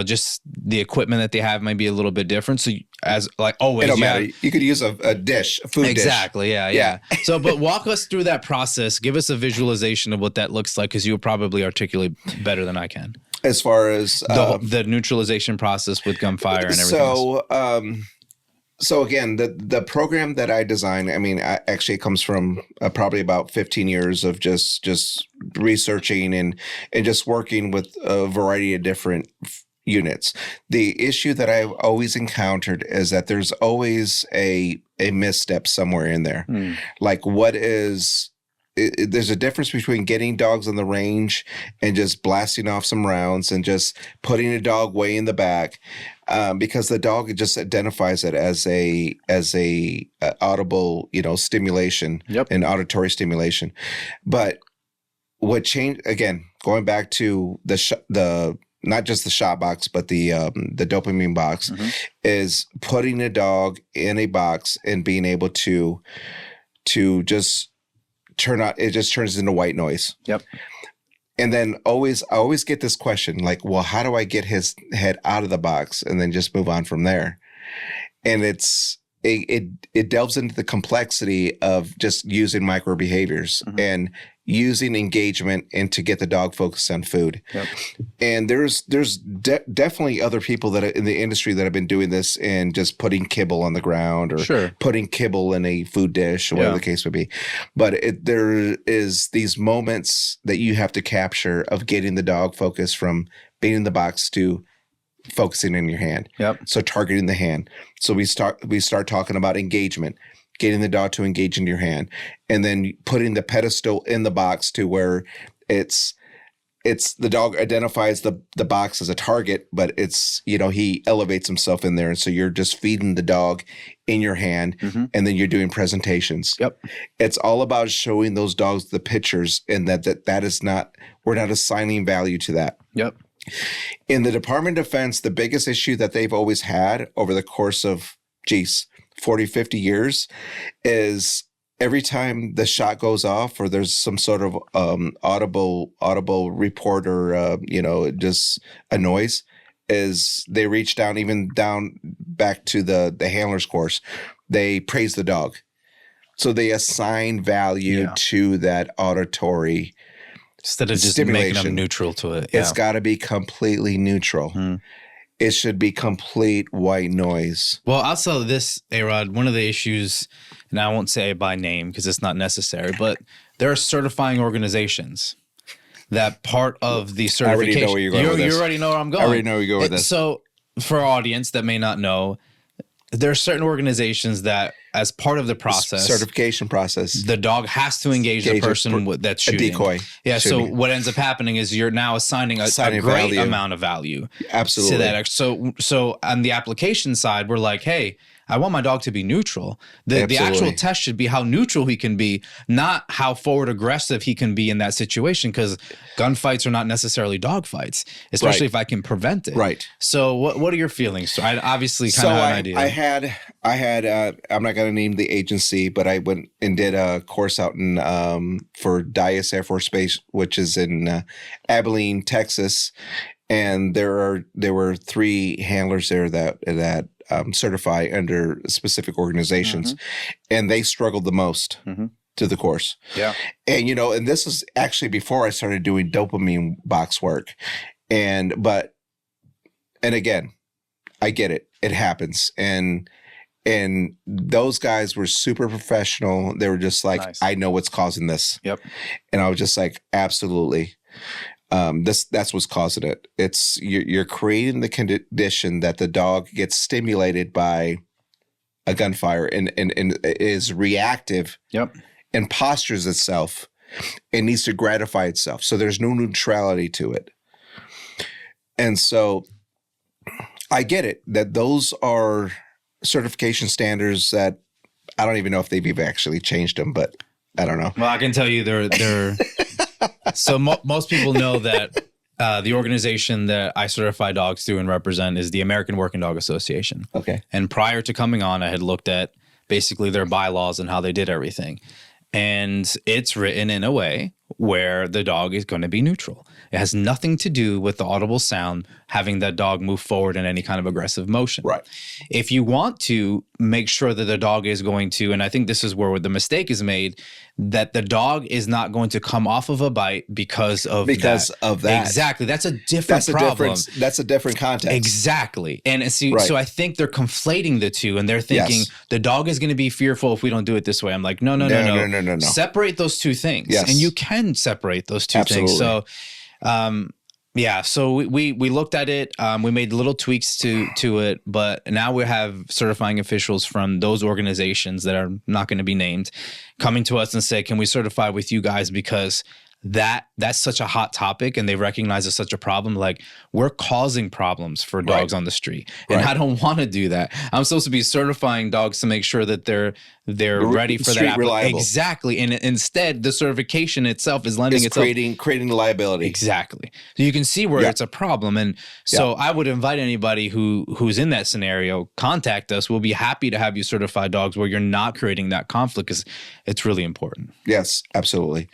just the equipment that they have might be a little bit different. So as like always, it don't matter. You could use a food dish. Exactly. Yeah. So, but walk us through that process. Give us a visualization of what that looks like, because you'll probably articulate better than I can. As far as the neutralization process with gunfire and everything. So again, the program that I designed, actually it comes from probably about 15 years of just researching and just working with a variety of different units. The issue that I've always encountered is that there's always a misstep somewhere in there. Like there's a difference between getting dogs on the range and just blasting off some rounds and just putting a dog way in the back, because the dog just identifies it as a audible, stimulation and auditory stimulation. But what changed, again, going back to the not just the shot box, but the dopamine box, is putting a dog in a box and being able to just it just turns into white noise. Yep. And then I always get this question, like, well, how do I get his head out of the box and then just move on from there? And it delves into the complexity of just using micro behaviors and using engagement and to get the dog focused on food. Yep. And there's definitely other people that are in the industry that have been doing this and just putting kibble on the ground or putting kibble in a food dish or whatever the case would be. But there is these moments that you have to capture of getting the dog focused from being in the box to focusing in your hand. Yep. So targeting the hand. So we start talking about engagement, getting the dog to engage in your hand, and then putting the pedestal in the box to where it's the dog identifies the box as a target, but it's, he elevates himself in there. And so you're just feeding the dog in your hand, and then you're doing presentations. Yep. It's all about showing those dogs the pictures, and that is not, we're not assigning value to that. Yep. In the Department of Defense, the biggest issue that they've always had over the course of, 40, 50 years is every time the shot goes off or there's some sort of audible report or, just a noise, is they reach down back to the handler's course. They praise the dog. So they assign value to that auditory instead of just making them neutral to it. It's got to be completely neutral. It should be complete white noise. Well, also this, A-Rod, one of the issues, and I won't say it by name because it's not necessary, but there are certifying organizations that part of the certification. I already know where you're going with this. You already know where I'm going. I already know where you're going with this. So for our audience that may not know, there are certain organizations that, as part of the process, certification process, the dog has to engage the person that's shooting. A decoy. Yeah. So what ends up happening is you're now assigning a great amount of value. Absolutely. To that. So on the application side, we're like, hey, I want my dog to be neutral. The actual test should be how neutral he can be, not how forward aggressive he can be in that situation, because gunfights are not necessarily dog fights, especially if I can prevent it. Right. So what are your feelings? So I obviously kind of have an idea. I had I'm not going to name the agency, but I went and did a course out in for Dyess Air Force Base, which is in Abilene, Texas. And there were 3 handlers there that certify under specific organizations, and they struggled the most to the course. Yeah, and and this is actually before I started doing dopamine box work, and again, I get it. It happens, and And those guys were super professional. They were just like, Nice. I know what's causing this. Yep. And I was just like, absolutely. That's what's causing it. It's you're creating the condition that the dog gets stimulated by a gunfire and is reactive. Yep. And postures itself and needs to gratify itself. So there's no neutrality to it. And so I get it that those are certification standards that I don't even know if they've even actually changed them, but I don't know. Well, I can tell you they're so most people know that the organization that I certify dogs through and represent is the American Working Dog Association. Okay. And prior to coming on, I had looked at basically their bylaws and how they did everything. And it's written in a way where the dog is going to be neutral. It has nothing to do with the audible sound having that dog move forward in any kind of aggressive motion. Right. If you want to make sure that the dog is going to, and I think this is where the mistake is made, that the dog is not going to come off of a bite because of that. Exactly. That's a different problem. That's a different context. Exactly. And so I think they're conflating the two, and they're thinking the dog is going to be fearful if we don't do it this way. I'm like, no. Separate those two things. Yes. And you can separate those two things. So so we looked at it. We made little tweaks to it, but now we have certifying officials from those organizations that are not going to be named coming to us and say, can we certify with you guys? Because that's such a hot topic, and they recognize it's such a problem. Like, we're causing problems for dogs on the street, and I don't want to do that. I'm supposed to be certifying dogs to make sure that they're ready for that. Reliable. Exactly, and instead, the certification itself is lending itself creating liability. Exactly. So you can see where it's a problem, and so I would invite anybody who's in that scenario, contact us. We'll be happy to have you certify dogs where you're not creating that conflict, because it's really important. Yes, absolutely.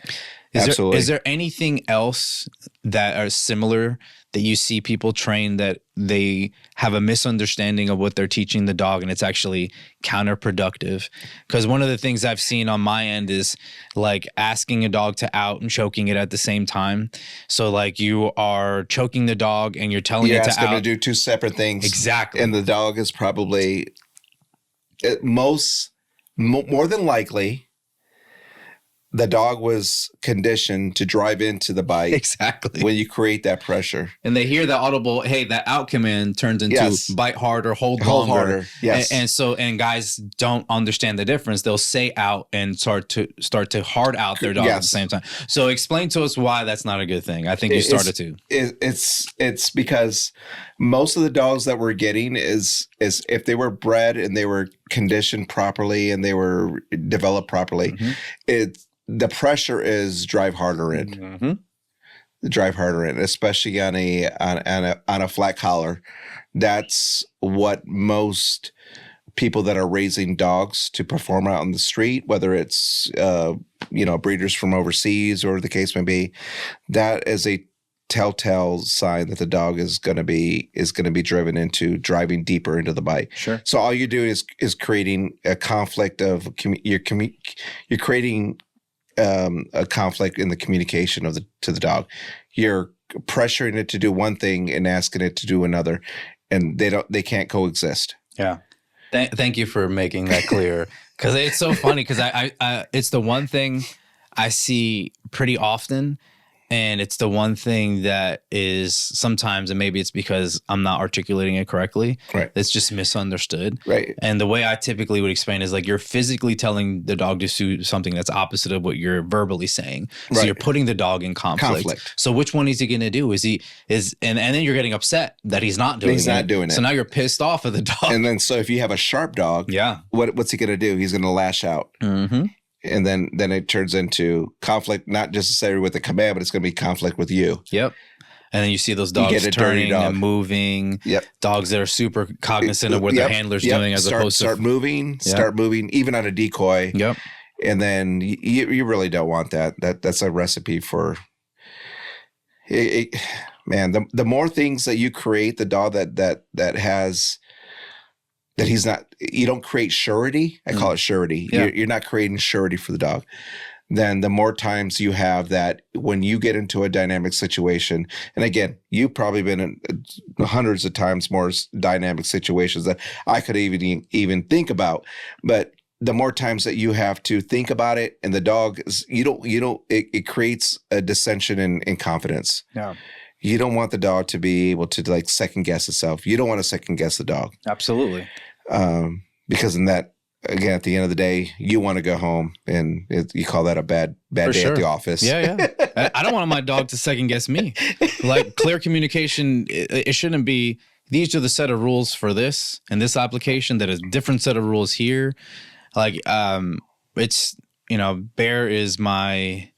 Is there anything else that are similar that you see people train that they have a misunderstanding of what they're teaching the dog and it's actually counterproductive? Because one of the things I've seen on my end is like asking a dog to out and choking it at the same time. So like you are choking the dog and you're telling it to out. You're asking to do two separate things. Exactly. And the dog is probably more than likely the dog was conditioned to drive into the bite. Exactly. When you create that pressure. And they hear the audible, hey, that out command turns into bite harder, hold longer. Yes. And guys don't understand the difference. They'll say out and start to hard out their dog at the same time. So explain to us why that's not a good thing. I think you started to. It's because most of the dogs that we're getting is if they were bred and they were conditioned properly and they were developed properly, the pressure is drive harder in. Drive harder in, especially on a flat collar. That's what most people that are raising dogs to perform out on the street, whether it's breeders from overseas or the case may be, that is a telltale sign that the dog is going to be driven into driving deeper into the bite. Sure. So all you're doing is creating a conflict of you're creating a conflict in the communication to the dog. You're pressuring it to do one thing and asking it to do another, and they can't coexist. Yeah. Thank you for making that clear, because it's so funny, because I it's the one thing I see pretty often. And it's the one thing that is sometimes, and maybe it's because I'm not articulating it correctly, it's just misunderstood. Right. And the way I typically would explain is like you're physically telling the dog to do something that's opposite of what you're verbally saying. So you're putting the dog in conflict. So which one is he going to do? And then you're getting upset that he's not doing it. He's not doing it. So now you're pissed off at the dog. And then so if you have a sharp dog, what's he going to do? He's going to lash out. Mm-hmm. And then it turns into conflict, not necessarily with the command, but it's going to be conflict with you. Yep. And then you see those dogs turning and moving. Yep. Dogs that are super cognizant of what their handler's doing as opposed to start moving, even on a decoy. Yep. And then you really don't want that. That's a recipe for man. The more things that you create, the dog that has. That he's not, you don't create surety. I call it surety. Yeah. You're not creating surety for the dog. then the more times you have that when you get into a dynamic situation, and again, you've probably been in hundreds of times more dynamic situations that I could even think about, but the more times that you have to think about it, and the dog is, it creates a dissension in confidence. Yeah. You don't want the dog to be able to like second guess itself. You don't want to second guess the dog. Absolutely. Because in that, again, at the end of the day, you want to go home, and you call that a bad day at the office. Yeah. I don't want my dog to second guess me. Like, clear communication, it shouldn't be, these are the set of rules for this and this application, that is different set of rules here. Like, it's, Bear is my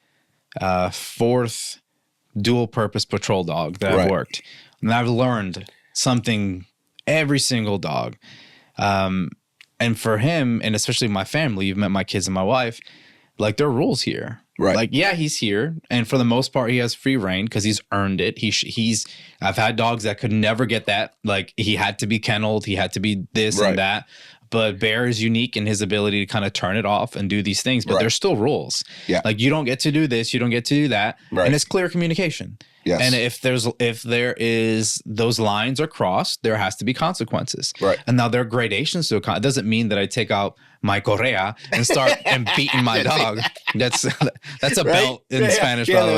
fourth dual purpose patrol dog that I've worked. And I've learned something every single dog. And for him, and especially my family, you've met my kids and my wife, like, there are rules here. Right. Like, yeah, he's here. And for the most part, he has free reign because he's earned it. I've had dogs that could never get that. Like, he had to be kenneled. He had to be this and that. But Bear is unique in his ability to kind of turn it off and do these things. But there's still rules. Yeah. Like, you don't get to do this. You don't get to do that. Right. And it's clear communication. Yes. And if there is those lines are crossed, there has to be consequences. Right. And now there are gradations to it. It doesn't mean that I take out my correa and start and beating my dog. That's a belt in Spanish, by the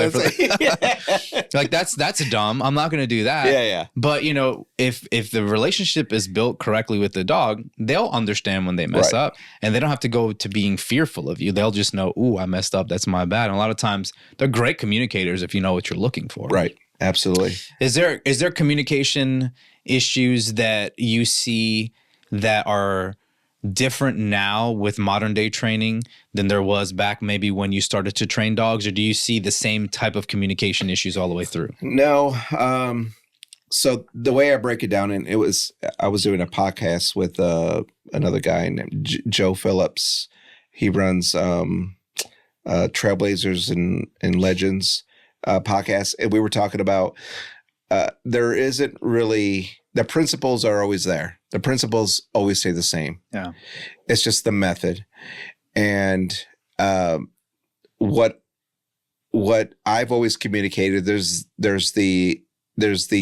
way. Like, that's dumb. I'm not going to do that. Yeah. But if the relationship is built correctly with the dog, they'll understand when they mess up, and they don't have to go to being fearful of you. They'll just know, ooh, I messed up. That's my bad. And a lot of times they're great communicators if you know what you're looking for. Right. Absolutely. Is there communication issues that you see that are different now with modern day training than there was back maybe when you started to train dogs, or do you see the same type of communication issues all the way through? No. So the way I break it down, and I was doing a podcast with another guy named Joe Phillips. He runs Trailblazers and Legends podcast, and we were talking about there isn't really, the principles are always there. The principles always stay the same. Yeah, it's just the method, and what I've always communicated. There's the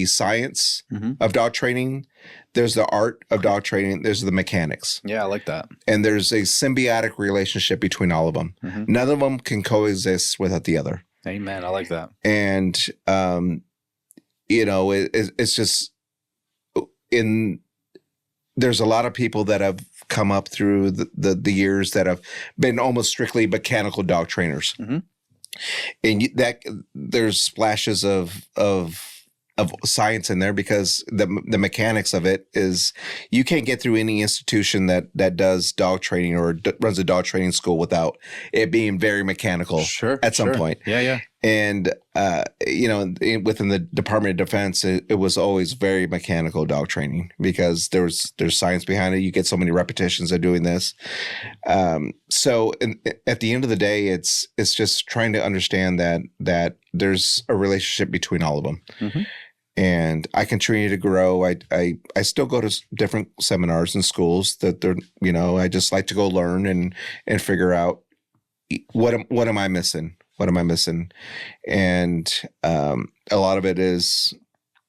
science of dog training. There's the art of dog training. There's the mechanics. Yeah, I like that. And there's a symbiotic relationship between all of them. None of them can coexist without the other. Amen. I like that. And it's just there's a lot of people that have come up through the years that have been almost strictly mechanical dog trainers. And that there's splashes of science in there, because the mechanics of it is, you can't get through any institution that does dog training or runs a dog training school without it being very mechanical at some point. Yeah. And, within the Department of Defense, it was always very mechanical dog training, because there's science behind it. You get so many repetitions of doing this. So at the end of the day, it's just trying to understand that there's a relationship between all of them. And I continue to grow. I still go to different seminars and schools that they're, I just like to go learn and figure out what am I missing? What am I missing? And a lot of it is,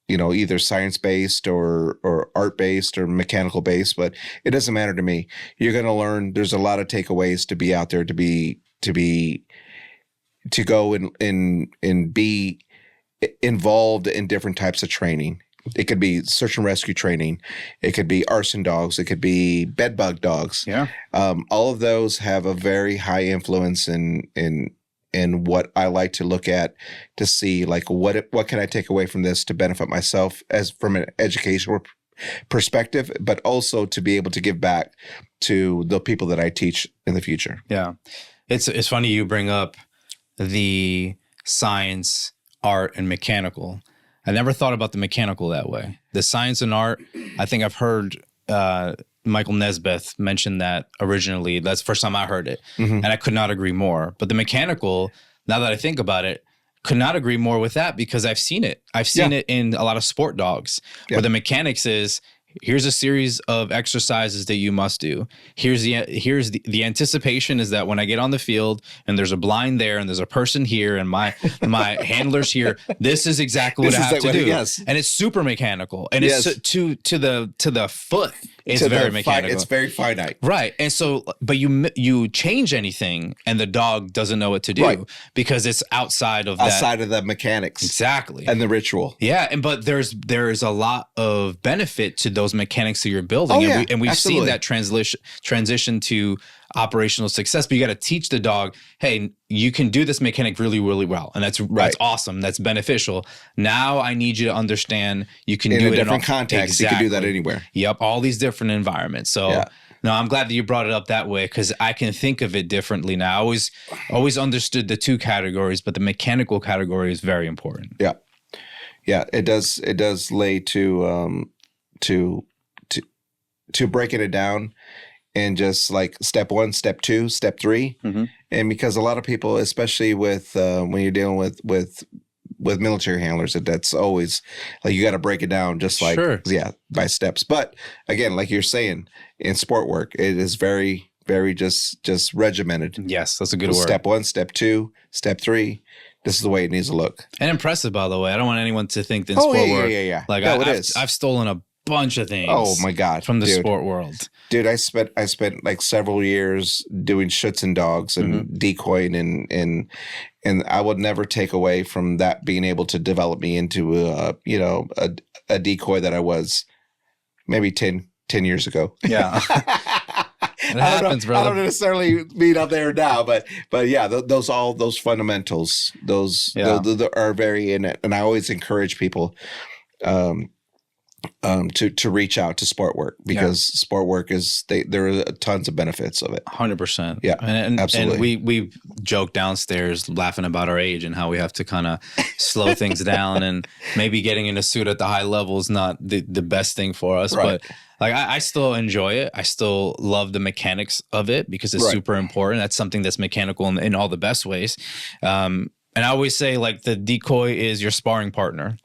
either science-based or art-based or mechanical-based, but it doesn't matter to me. You're going to learn. There's a lot of takeaways to be out there, to go and be involved in different types of training. It could be search and rescue training. It could be arson dogs. It could be bed bug dogs. Yeah. All of those have a very high influence in what I like to look at to see, like, what can I take away from this to benefit myself as from an educational perspective, but also to be able to give back to the people that I teach in the future. Yeah. It's funny you bring up the science, art, and mechanical. I never thought about the mechanical that way. The science and art, I think I've heard Michael Nesbeth mention that originally. That's the first time I heard it. And I could not agree more. But the mechanical, now that I think about it, could not agree more with that, because I've seen it. I've seen it in a lot of sport dogs where the mechanics is, here's a series of exercises that you must do. Here's the anticipation is that when I get on the field and there's a blind there and there's a person here and my handler's here, this is exactly what I have to do. Yes. And it's super mechanical. And it's to the foot. It's very mechanical. It's very finite. Right. And so, but you change anything and the dog doesn't know what to do because it's outside of the mechanics. Exactly. And the ritual. Yeah. But there's a lot of benefit to those mechanics that you're building. Oh, and we've absolutely. seen that transition to operational success, but you got to teach the dog, hey, you can do this mechanic really, really well. And that's awesome. That's beneficial. Now I need you to understand you can do it in a different context. Exactly. You can do that anywhere. Yep. All these different environments. So no, I'm glad that you brought it up that way because I can think of it differently now. I always understood the two categories, but the mechanical category is very important. Yeah. Yeah. It does lay to breaking it down. And just like step 1, step 2, step 3. Mm-hmm. And because a lot of people, especially with when you're dealing with military handlers, that's always like you got to break it down just like by steps. But again, like you're saying, in sport work, it is very, very just regimented. Yes, that's a good word. Step 1, step 2, step 3. This is the way it needs to look. And impressive, by the way. I don't want anyone to think that in sport work. Yeah. Like I've stolen a bunch of things. Oh my God, from the sport world, dude! I spent like several years doing shoots and dogs and decoying and I would never take away from that being able to develop me into a decoy that I was maybe 10 years ago. Yeah. It happens, brother. I don't necessarily mean up there now, but yeah, those fundamentals, those are very in it, and I always encourage people. To reach out to sport work because sport work there are tons of benefits of it. 100%. Yeah, and absolutely. And we joke downstairs laughing about our age and how we have to kind of slow things down and maybe getting in a suit at the high level is not the best thing for us. Right. But like I still enjoy it. I still love the mechanics of it because it's super important. That's something that's mechanical in all the best ways. And I always say like the decoy is your sparring partner.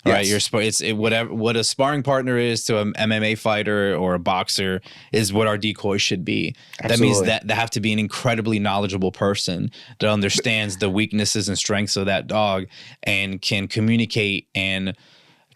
Right, what a sparring partner is to an MMA fighter or a boxer is what our decoy should be. Absolutely. That means that they have to be an incredibly knowledgeable person that understands the weaknesses and strengths of that dog and can communicate and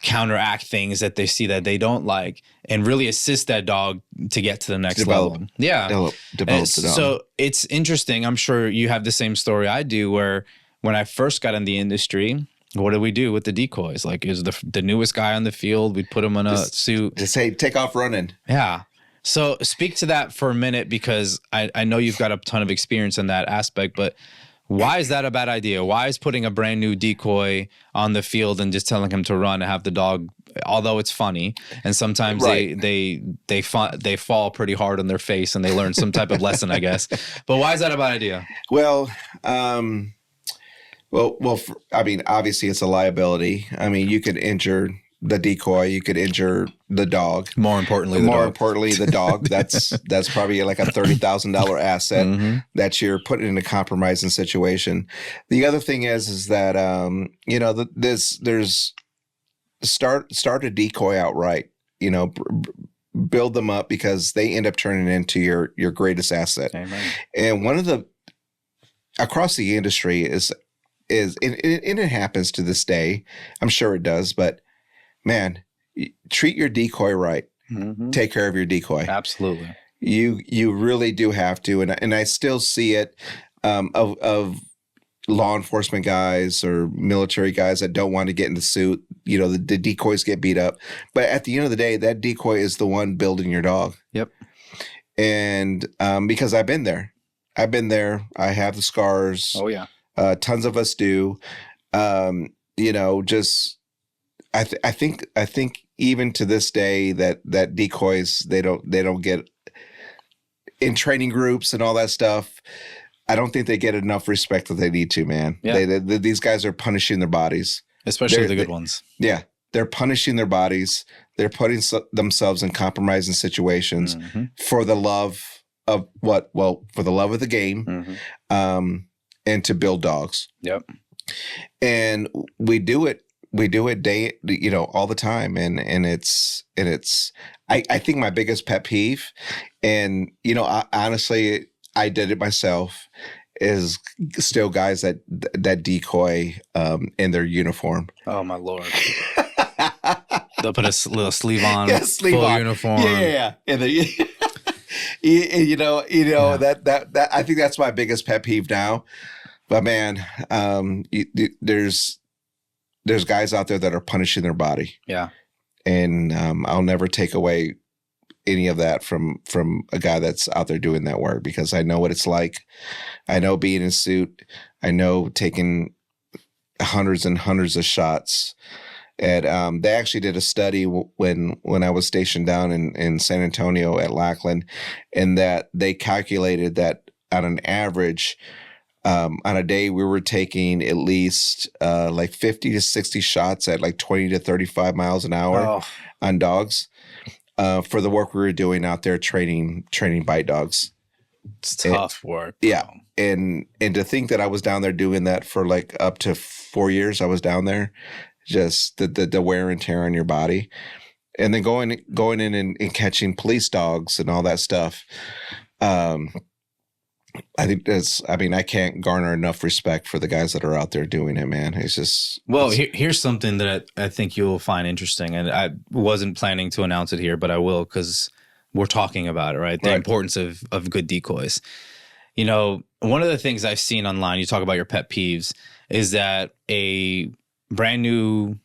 counteract things that they see that they don't like and really assist that dog to get to the next level. Yeah, develop the dog. So it's interesting. I'm sure you have the same story I do where when I first got in the industry, what did we do with the decoys? Like, is the newest guy on the field? We'd put him in a suit. Just say, take off running. Yeah. So speak to that for a minute because I know you've got a ton of experience in that aspect, but why is that a bad idea? Why is putting a brand new decoy on the field and just telling him to run and have the dog, although it's funny, and sometimes they fall pretty hard on their face and they learn some type of lesson, I guess. But why is that a bad idea? Well, I mean, obviously it's a liability. I mean, you could injure the decoy, you could injure the dog. More importantly, the dog. That's probably like a $30,000 asset that you're putting in a compromising situation. The other thing is that there's start a decoy outright. Build them up because they end up turning into your greatest asset. Amen. And one of the across the industry is and it happens to this day. I'm sure it does, but man, treat your decoy right. Mm-hmm. Take care of your decoy. Absolutely. You really do have to, and I still see it of law enforcement guys or military guys that don't want to get in the suit. The decoys get beat up, but at the end of the day, that decoy is the one building your dog. Yep. And because I've been there, I have the scars. Oh yeah. Tons of us do. I think even to this day that decoys they don't get in training groups and all that stuff. I don't think they get enough respect that they need to, man. Yeah. These guys are punishing their bodies, especially the good ones. Yeah, they're punishing their bodies. They're putting themselves in compromising situations for the love of what? Well, for the love of the game. And to build dogs. Yep. And we do it we do it all the time. And I think my biggest pet peeve, and, honestly, I did it myself, is still guys that decoy in their uniform. Oh my Lord. They'll put a little sleeve on, sleeve full on. uniform. Yeah. And that I think that's my biggest pet peeve now. But man, there's guys out there that are punishing their body. Yeah. And I'll never take away any of that from a guy that's out there doing that work, because I know what it's like. I know being in suit. I know taking hundreds and hundreds of shots. And they actually did a study when I was stationed down in San Antonio at Lackland, and that they calculated that on an average, on a day we were taking at least like 50 to 60 shots at like 20 to 35 miles an hour on dogs for the work we were doing out there training bite dogs. It's tough work. Yeah. And to think that I was down there doing that for like up to 4 years, I was down there, just the wear and tear on your body, and then going in and catching police dogs and all that stuff. I think I can't garner enough respect for the guys that are out there doing it, man. It's just... Well, here's something that I think you'll find interesting, and I wasn't planning to announce it here, but I will, because we're talking about it, right? The importance of good decoys. One of the things I've seen online, you talk about your pet peeves, is that a brand new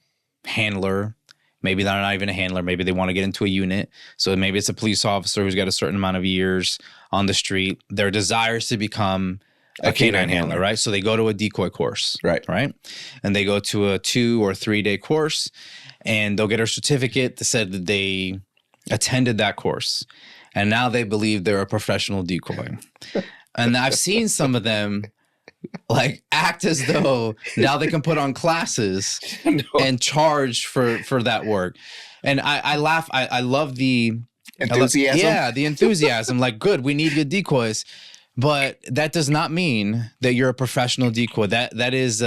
handler, maybe they're not even a handler, maybe they want to get into a unit. So maybe it's a police officer who's got a certain amount of years on the street. Their desire is to become a canine handler, right? So they go to a decoy course, right? And they go to a 2 or 3 day course, and they'll get a certificate that said that they attended that course. And now they believe they're a professional decoy. And I've seen some of them like act as though now they can put on classes and charge for that work. And I laugh. I love the enthusiasm. The enthusiasm. Like, good, we need good decoys. But that does not mean that you're a professional decoy. That is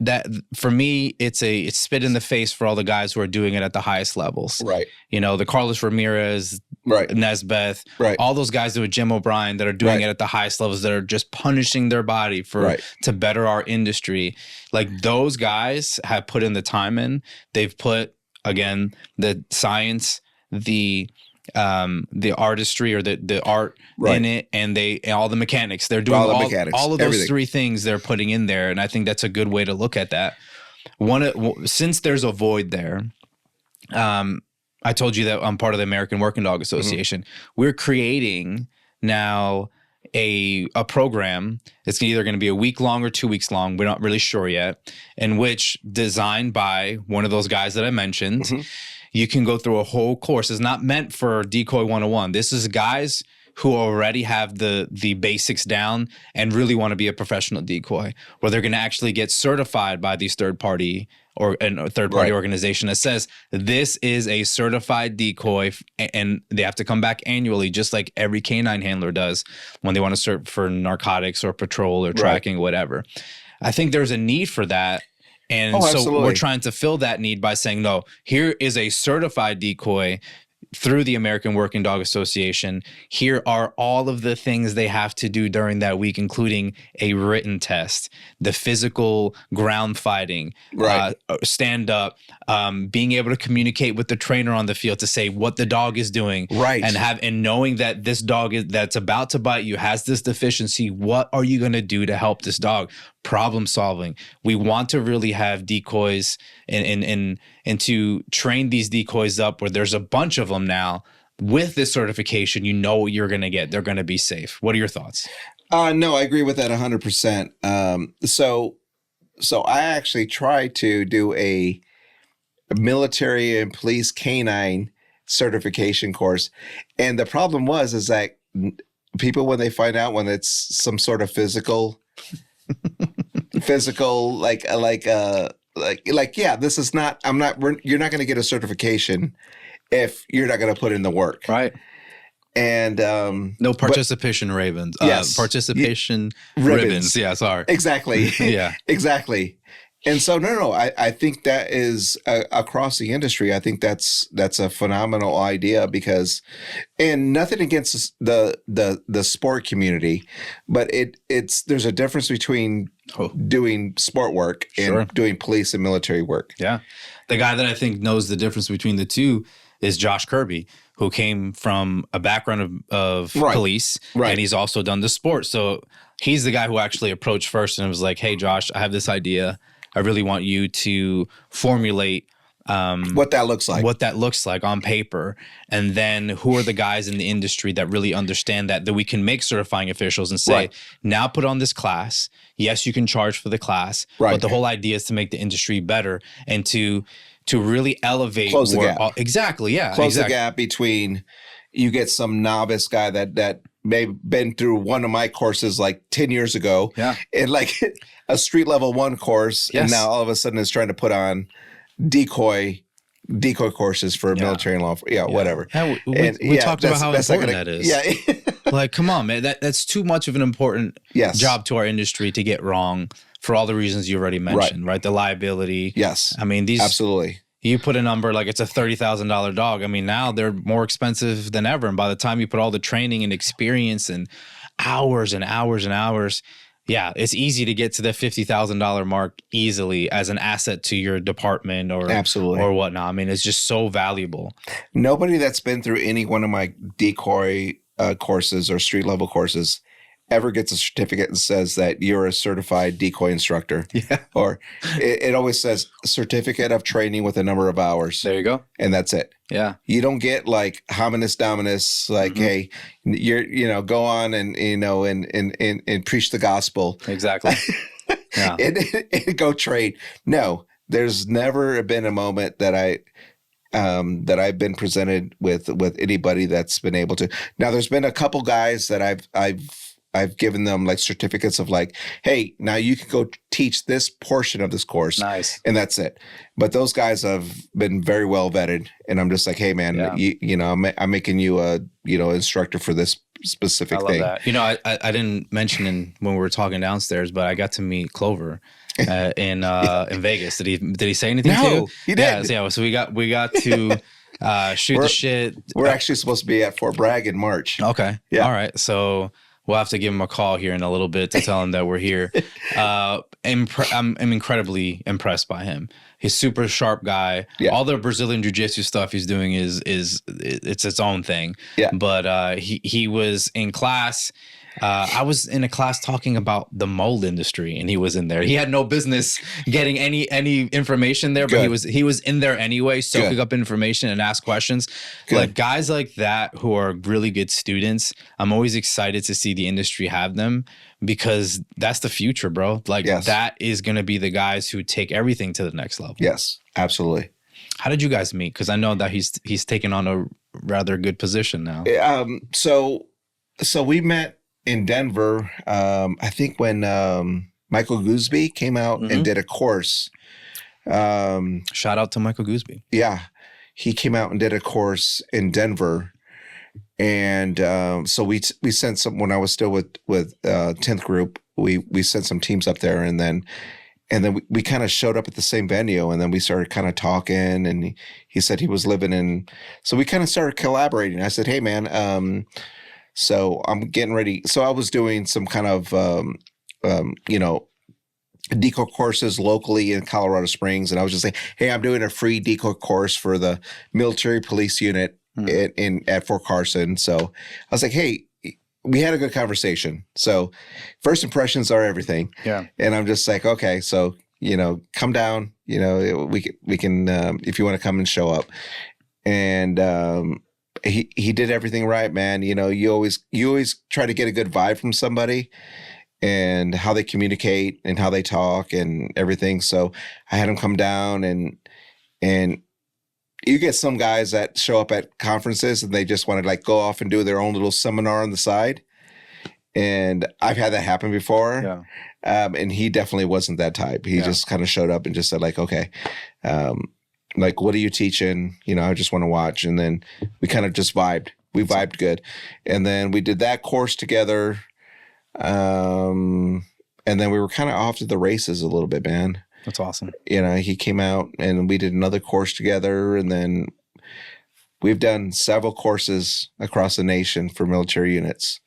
that for me, it's spit in the face for all the guys who are doing it at the highest levels. Right. The Carlos Ramirez, Nesbeth, all those guys with Jim O'Brien that are doing it at the highest levels, that are just punishing their body to better our industry. Like, those guys have put in the time in. They've put, again, the science, the artistry, or the art in it, and all the mechanics. They're doing all of those everything. 3 things they're putting in there, and I think that's a good way to look at that. Since there's a void there, I told you that I'm part of the American Working Dog Association. Mm-hmm. We're creating now a program. It's either going to be a week long or 2 weeks long. We're not really sure yet. In which, designed by one of those guys that I mentioned. Mm-hmm. You can go through a whole course. It's not meant for Decoy 101. This is guys who already have the basics down and really want to be a professional decoy, where they're going to actually get certified by these third-party organization that says this is a certified decoy, and they have to come back annually, just like every canine handler does when they want to cert for narcotics or patrol or tracking, whatever. I think there's a need for that. And so we're trying to fill that need by saying, no, here is a certified decoy through the American Working Dog Association. Here are all of the things they have to do during that week, including a written test, the physical ground fighting, stand up, being able to communicate with the trainer on the field to say what the dog is doing, and knowing that this dog that's about to bite you has this deficiency. What are you going to do to help this dog? Problem solving. We want to really have decoys and to train these decoys up, where there's a bunch of them now. With this certification, you know what you're going to get. They're going to be safe. What are your thoughts? No, I agree with that 100%. So I actually tried to do a military and police canine certification course, and the problem is that people, when they find out when it's some sort of physical, this is not, you're not going to get a certification if you're not going to put in the work. Right. And no participation ribbons. Yes. Participation ribbons. Yeah, sorry. Exactly. Yeah. Exactly. And so, no. I think that is across the industry. I think that's a phenomenal idea because, and nothing against the sport community, but there's a difference between doing sport work and doing police and military work. Yeah, the guy that I think knows the difference between the two is Josh Kirby, who came from a background of police, and he's also done the sport. So he's the guy who actually approached first and was like, "Hey, Josh, I have this idea. I really want you to formulate what that looks like on paper. And then who are the guys in the industry that really understand that we can make certifying officials and say, now put on this class. Yes, you can charge for the class, but the whole idea is to make the industry better and to really elevate. Close the gap. Exactly, yeah. Close the gap between you get some novice guy that may have been through one of my courses like 10 years ago. Yeah. And like a street level 1 course. Yes. And now all of a sudden is trying to put on decoy courses for military and law. Whatever. Yeah, we talked about how important that is. Yeah. Like, come on, man. That's too much of an important job to our industry to get wrong for all the reasons you already mentioned, right? The liability. Yes. I mean, absolutely. You put a number like it's a $30,000 dog. I mean, now they're more expensive than ever. And by the time you put all the training and experience and hours and hours and hours, yeah, it's easy to get to the $50,000 mark easily as an asset to your department or whatnot. I mean, it's just so valuable. Nobody that's been through any one of my decoy courses or street level courses ever gets a certificate and says that you're a certified decoy instructor. Yeah. Or it always says certificate of training with a number of hours. There you go. And that's it. Yeah. You don't get like hominis dominus, like, hey, go on and, and preach the gospel. Exactly. Yeah. and go train. No, there's never been a moment that I've been presented with anybody that's been able to. Now, there's been a couple guys that I've given them like certificates of like, hey, now you can go teach this portion of this course. Nice. And that's it. But those guys have been very well vetted. And I'm just like, hey, man, I'm making you a, instructor for this specific thing. I love that. I didn't mention when we were talking downstairs, but I got to meet Clover in Vegas. Did he say anything to you? No, he did. Yeah. So we got to shoot the shit. We're actually supposed to be at Fort Bragg in March. Okay. Yeah. All right. So we'll have to give him a call here in a little bit to tell him that we're here. I'm incredibly impressed by him. He's a super sharp guy. Yeah. All the Brazilian jiu-jitsu stuff he's doing is it's its own thing. Yeah. But he was in class. I was in a class talking about the mold industry, and he was in there. He had no business getting any information there, but he was in there anyway, soaking up information and ask questions. Good. Like guys like that who are really good students, I'm always excited to see the industry have them because that's the future, bro. Like that is going to be the guys who take everything to the next level. Yes, absolutely. How did you guys meet? Because I know that he's taken on a rather good position now. So we met in Denver, I think when Michael Gooseby came out and did a course. Shout out to Michael Gooseby. Yeah. He came out and did a course in Denver. And so we sent some, when I was still with 10th Group, we sent some teams up there and then we kind of showed up at the same venue and then we started kind of talking and he said he was living in, so we kind of started collaborating. I said, hey man, so I'm getting ready. So I was doing some kind of, decoy courses locally in Colorado Springs. And I was just saying, hey, I'm doing a free decoy course for the military police unit at Fort Carson. So I was like, hey, we had a good conversation. So first impressions are everything. Yeah. And I'm just like, okay, so, come down, we can, if you want to come and show up. And, he did everything right, man. You always try to get a good vibe from somebody and how they communicate and how they talk and everything. So I had him come down and you get some guys that show up at conferences and they just want to like go off and do their own little seminar on the side. And I've had that happen before. Yeah. And he definitely wasn't that type. He just kind of showed up and just said like, okay, like, what are you teaching? I just want to watch. And then we kind of just vibed. We vibed good. And then we did that course together. And then we were kind of off to the races a little bit, man. That's awesome. He came out and we did another course together, and then we've done several courses across the nation for military units,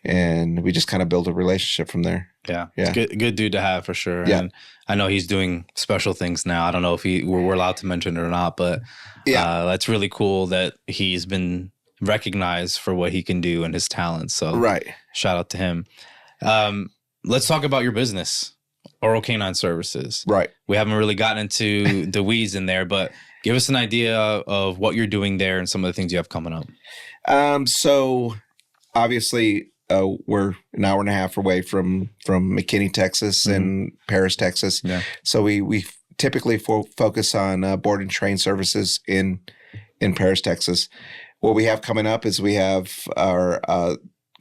and we just kind of build a relationship from there. Yeah. It's good dude to have for sure. Yeah. And I know he's doing special things now. I don't know if we're allowed to mention it or not, but that's really cool that he's been recognized for what he can do and his talents. So shout out to him. Let's talk about your business, Oro K9 Services. Right. We haven't really gotten into the weeds in there, but give us an idea of what you're doing there and some of the things you have coming up. So obviously, we're an hour and a half away from McKinney, Texas, and Paris, Texas. Yeah. So we typically focus on board and train services in Paris, Texas. What we have coming up is we have our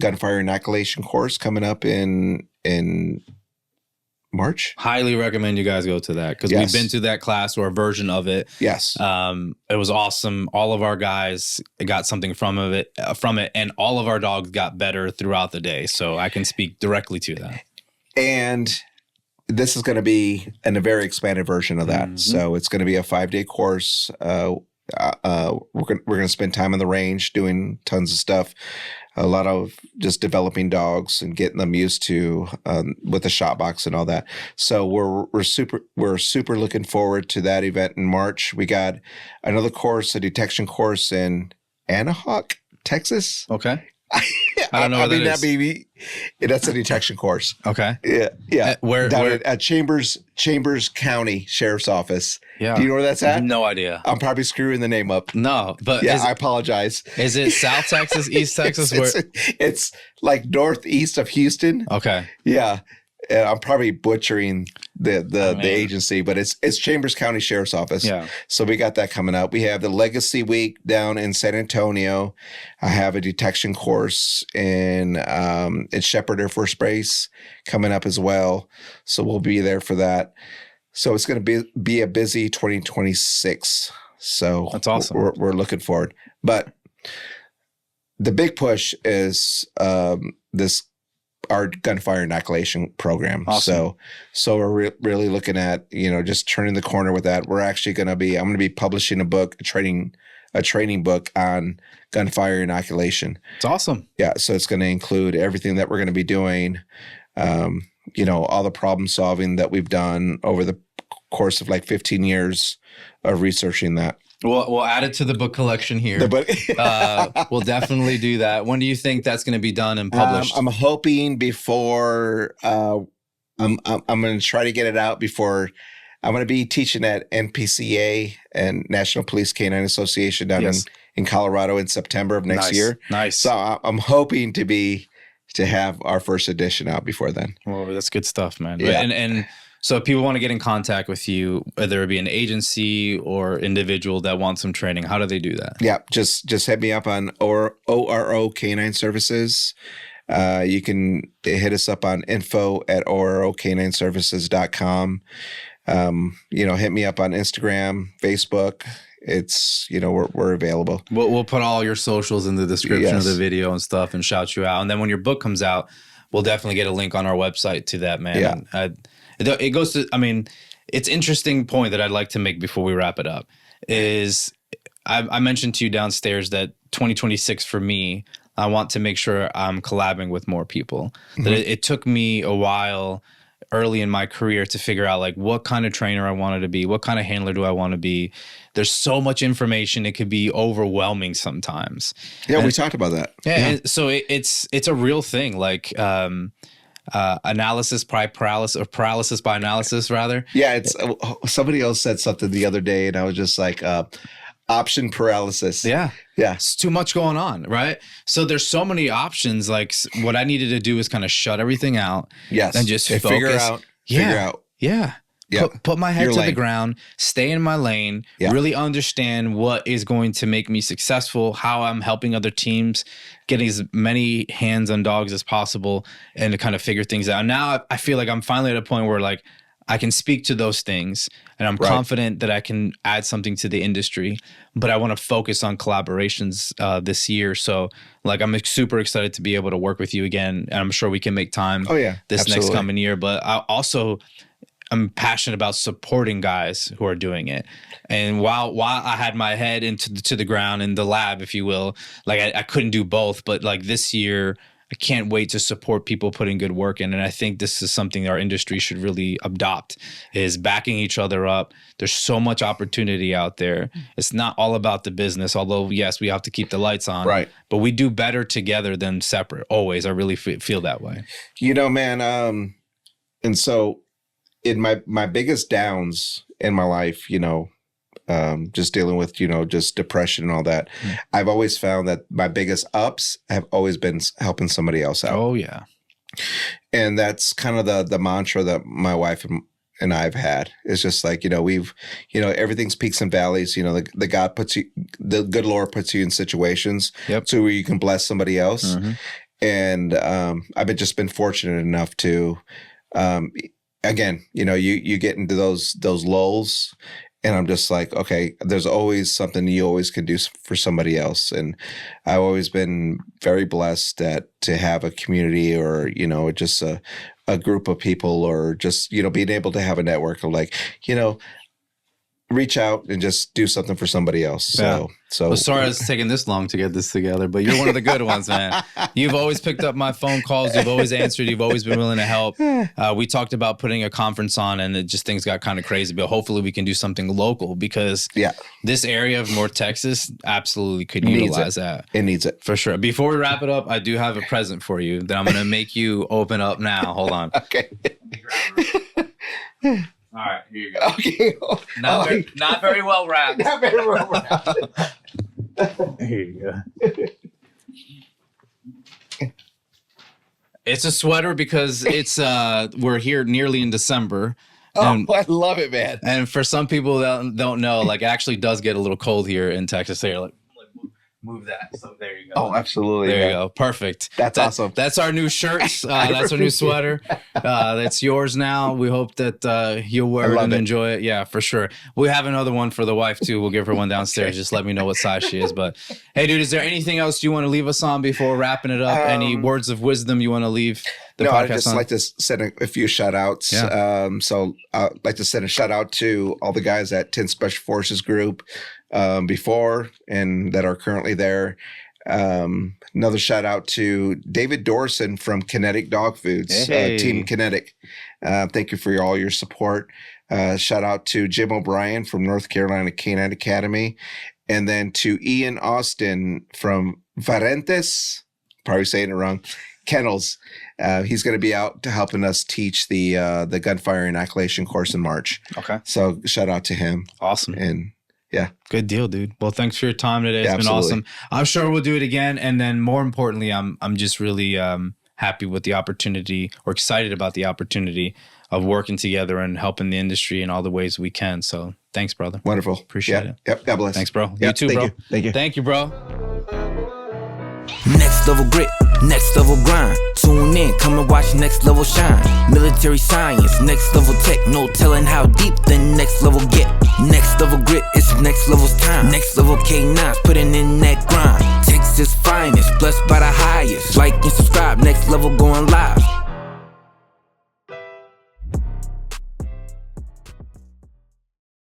gunfire inoculation course coming up in March. Highly recommend you guys go to that because we've been to that class or a version of it. Yes. It was awesome. All of our guys got something from it, and all of our dogs got better throughout the day. So I can speak directly to that. And this is going to be a very expanded version of that. So it's going to be a 5-day course. We're going to spend time on the range doing tons of stuff. A lot of just developing dogs and getting them used to with the shot box and all that. So we're super looking forward to that event in March. We got another course, a detection course in Anahuac, Texas. Okay. I don't know what that is. That's a detection course. Okay. Yeah. Where at Chambers County Sheriff's Office. Yeah. Do you know where that's at? No idea. I'm probably screwing the name up. No, but I apologize. Is it South Texas, East Texas? It's like northeast of Houston. Okay. Yeah. I'm probably butchering the agency, but it's Chambers County Sheriff's Office. Yeah. So we got that coming up. We have the Legacy Week down in San Antonio. I have a detection course in Shepherd Air Force Base coming up as well. So we'll be there for that. So it's going to be a busy 2026. So that's awesome. We're looking forward. But the big push is our gunfire inoculation program. Awesome. So we're really looking at, just turning the corner with that. We're actually I'm going to be publishing a book, a training book on gunfire inoculation. It's awesome. Yeah. So it's going to include everything that we're going to be doing, all the problem solving that we've done over the course of like 15 years of researching that. We'll add it to the book collection here. We'll definitely do that. When do you think that's going to be done and published? I'm hoping before. I'm going to try to get it out before. I'm going to be teaching at NPCA and National Police Canine Association down in Colorado in September of next year. Nice. So I'm hoping to have our first edition out before then. Well, that's good stuff, man. Yeah. And so if people want to get in contact with you, whether it be an agency or individual that wants some training, how do they do that? Yeah, just hit me up on Oro K9 Services. You can hit us up on info@orok9services.com. Hit me up on Instagram, Facebook. It's, we're available. We'll put all your socials in the description of the video and stuff and shout you out. And then when your book comes out, we'll definitely get a link on our website to that, man. Yeah. It goes to, it's interesting point that I'd like to make before we wrap it up is I mentioned to you downstairs that 2026 for me, I want to make sure I'm collabing with more people. That it took me a while early in my career to figure out like what kind of trainer I wanted to be, what kind of handler do I want to be. There's so much information, it could be overwhelming sometimes. Yeah, we talked about that. Yeah. So it's a real thing. Like analysis by paralysis, or paralysis by analysis, rather. Yeah, it's somebody else said something the other day, and I was just like, option paralysis. Yeah, yeah, it's too much going on, right? So there's so many options. Like what I needed to do is kind of shut everything out. Yes, and just focus. Figure out. Yeah. Yep. Put my head Your to lane. the ground, stay in my lane, really understand what is going to make me successful, how I'm helping other teams, getting as many hands on dogs as possible, and to kind of figure things out. Now I feel like I'm finally at a point where like I can speak to those things and I'm confident that I can add something to the industry, but I want to focus on collaborations this year. So like I'm super excited to be able to work with you again, and I'm sure we can make time this next coming year. But I also I'm passionate about supporting guys who are doing it. And while I had my head to the ground in the lab, if you will, like I couldn't do both. But like this year, I can't wait to support people putting good work in. And I think this is something our industry should really adopt, is backing each other up. There's so much opportunity out there. It's not all about the business, although, yes, we have to keep the lights on. Right. But we do better together than separate. Always. I really feel that way. You know, man. And so in my biggest downs in my life, you know, just dealing with, you know, just depression and all that, I've always found that my biggest ups have always been helping somebody else out. Oh, yeah. And that's kind of the mantra that my wife and I've had. It's just like, you know, everything's peaks and valleys. You know, the good Lord puts you in situations so where you can bless somebody else. Mm-hmm. And I've just been fortunate enough to, again, you know, you get into those lulls. And I'm just like, okay, there's always something you always can do for somebody else. And I've always been very blessed to have a community, or, you know, just a group of people, or just, you know, being able to have a network of, like, you know, reach out and just do something for somebody else. Yeah. So well, sorry it's taking this long to get this together, but you're one of the good ones, man. You've always picked up my phone calls. You've always answered. You've always been willing to help. We talked about putting a conference on, and things got kind of crazy, but hopefully we can do something local, because this area of North Texas absolutely could utilize that. It needs it. For sure. Before we wrap it up, I do have a present for you that I'm going to make you open up now. Hold on. Okay. All right, here you go. Okay. Not very well wrapped. Not very well wrapped. Here you go. It's a sweater because it's we're here nearly in December. Oh, I love it, man. And for some people that don't know, like, it actually does get a little cold here in Texas. They're like, move that. So there you go. Oh, absolutely. There you go. Perfect. That's awesome. That's our new shirts. That's our new sweater. That's yours now. We hope that you'll wear it and enjoy it. Yeah, for sure. We have another one for the wife too. We'll give her one downstairs. Okay. Just let me know what size she is. But hey, dude, is there anything else you want to leave us on before wrapping it up? Any words of wisdom you want to leave the podcast I'd just on? like to send a few shout outs. Yeah. So I'd like to send a shout out to all the guys at 10 Special Forces Group before and that are currently there. Another shout out to David Dorson from Kinetic Dog Foods, Team Kinetic. Thank you for all your support. Shout out to Jim O'Brien from North Carolina Canine Academy. And then to Ian Austin from Varentes, probably saying it wrong, Kennels. He's going to be out to helping us teach the gunfire inoculation course in March. Okay. So shout out to him. Awesome. And yeah. Good deal, dude. Well, thanks for your time today. It's been awesome. I'm sure we'll do it again. And then more importantly, I'm just really happy with the opportunity, or excited about the opportunity of working together and helping the industry in all the ways we can. So thanks, brother. Wonderful. Appreciate it. Yep. God bless. Thanks, bro. Yep. You too, bro. Thank you. Thank you, bro. Next level grit, next level grind. Tune in, come and watch next level shine. Military science, next level tech. No telling how deep the next level get. Next level grit, it's next level's time. Next level K9s, putting in that grind. Texas finest, blessed by the highest. Like and subscribe, next level going live.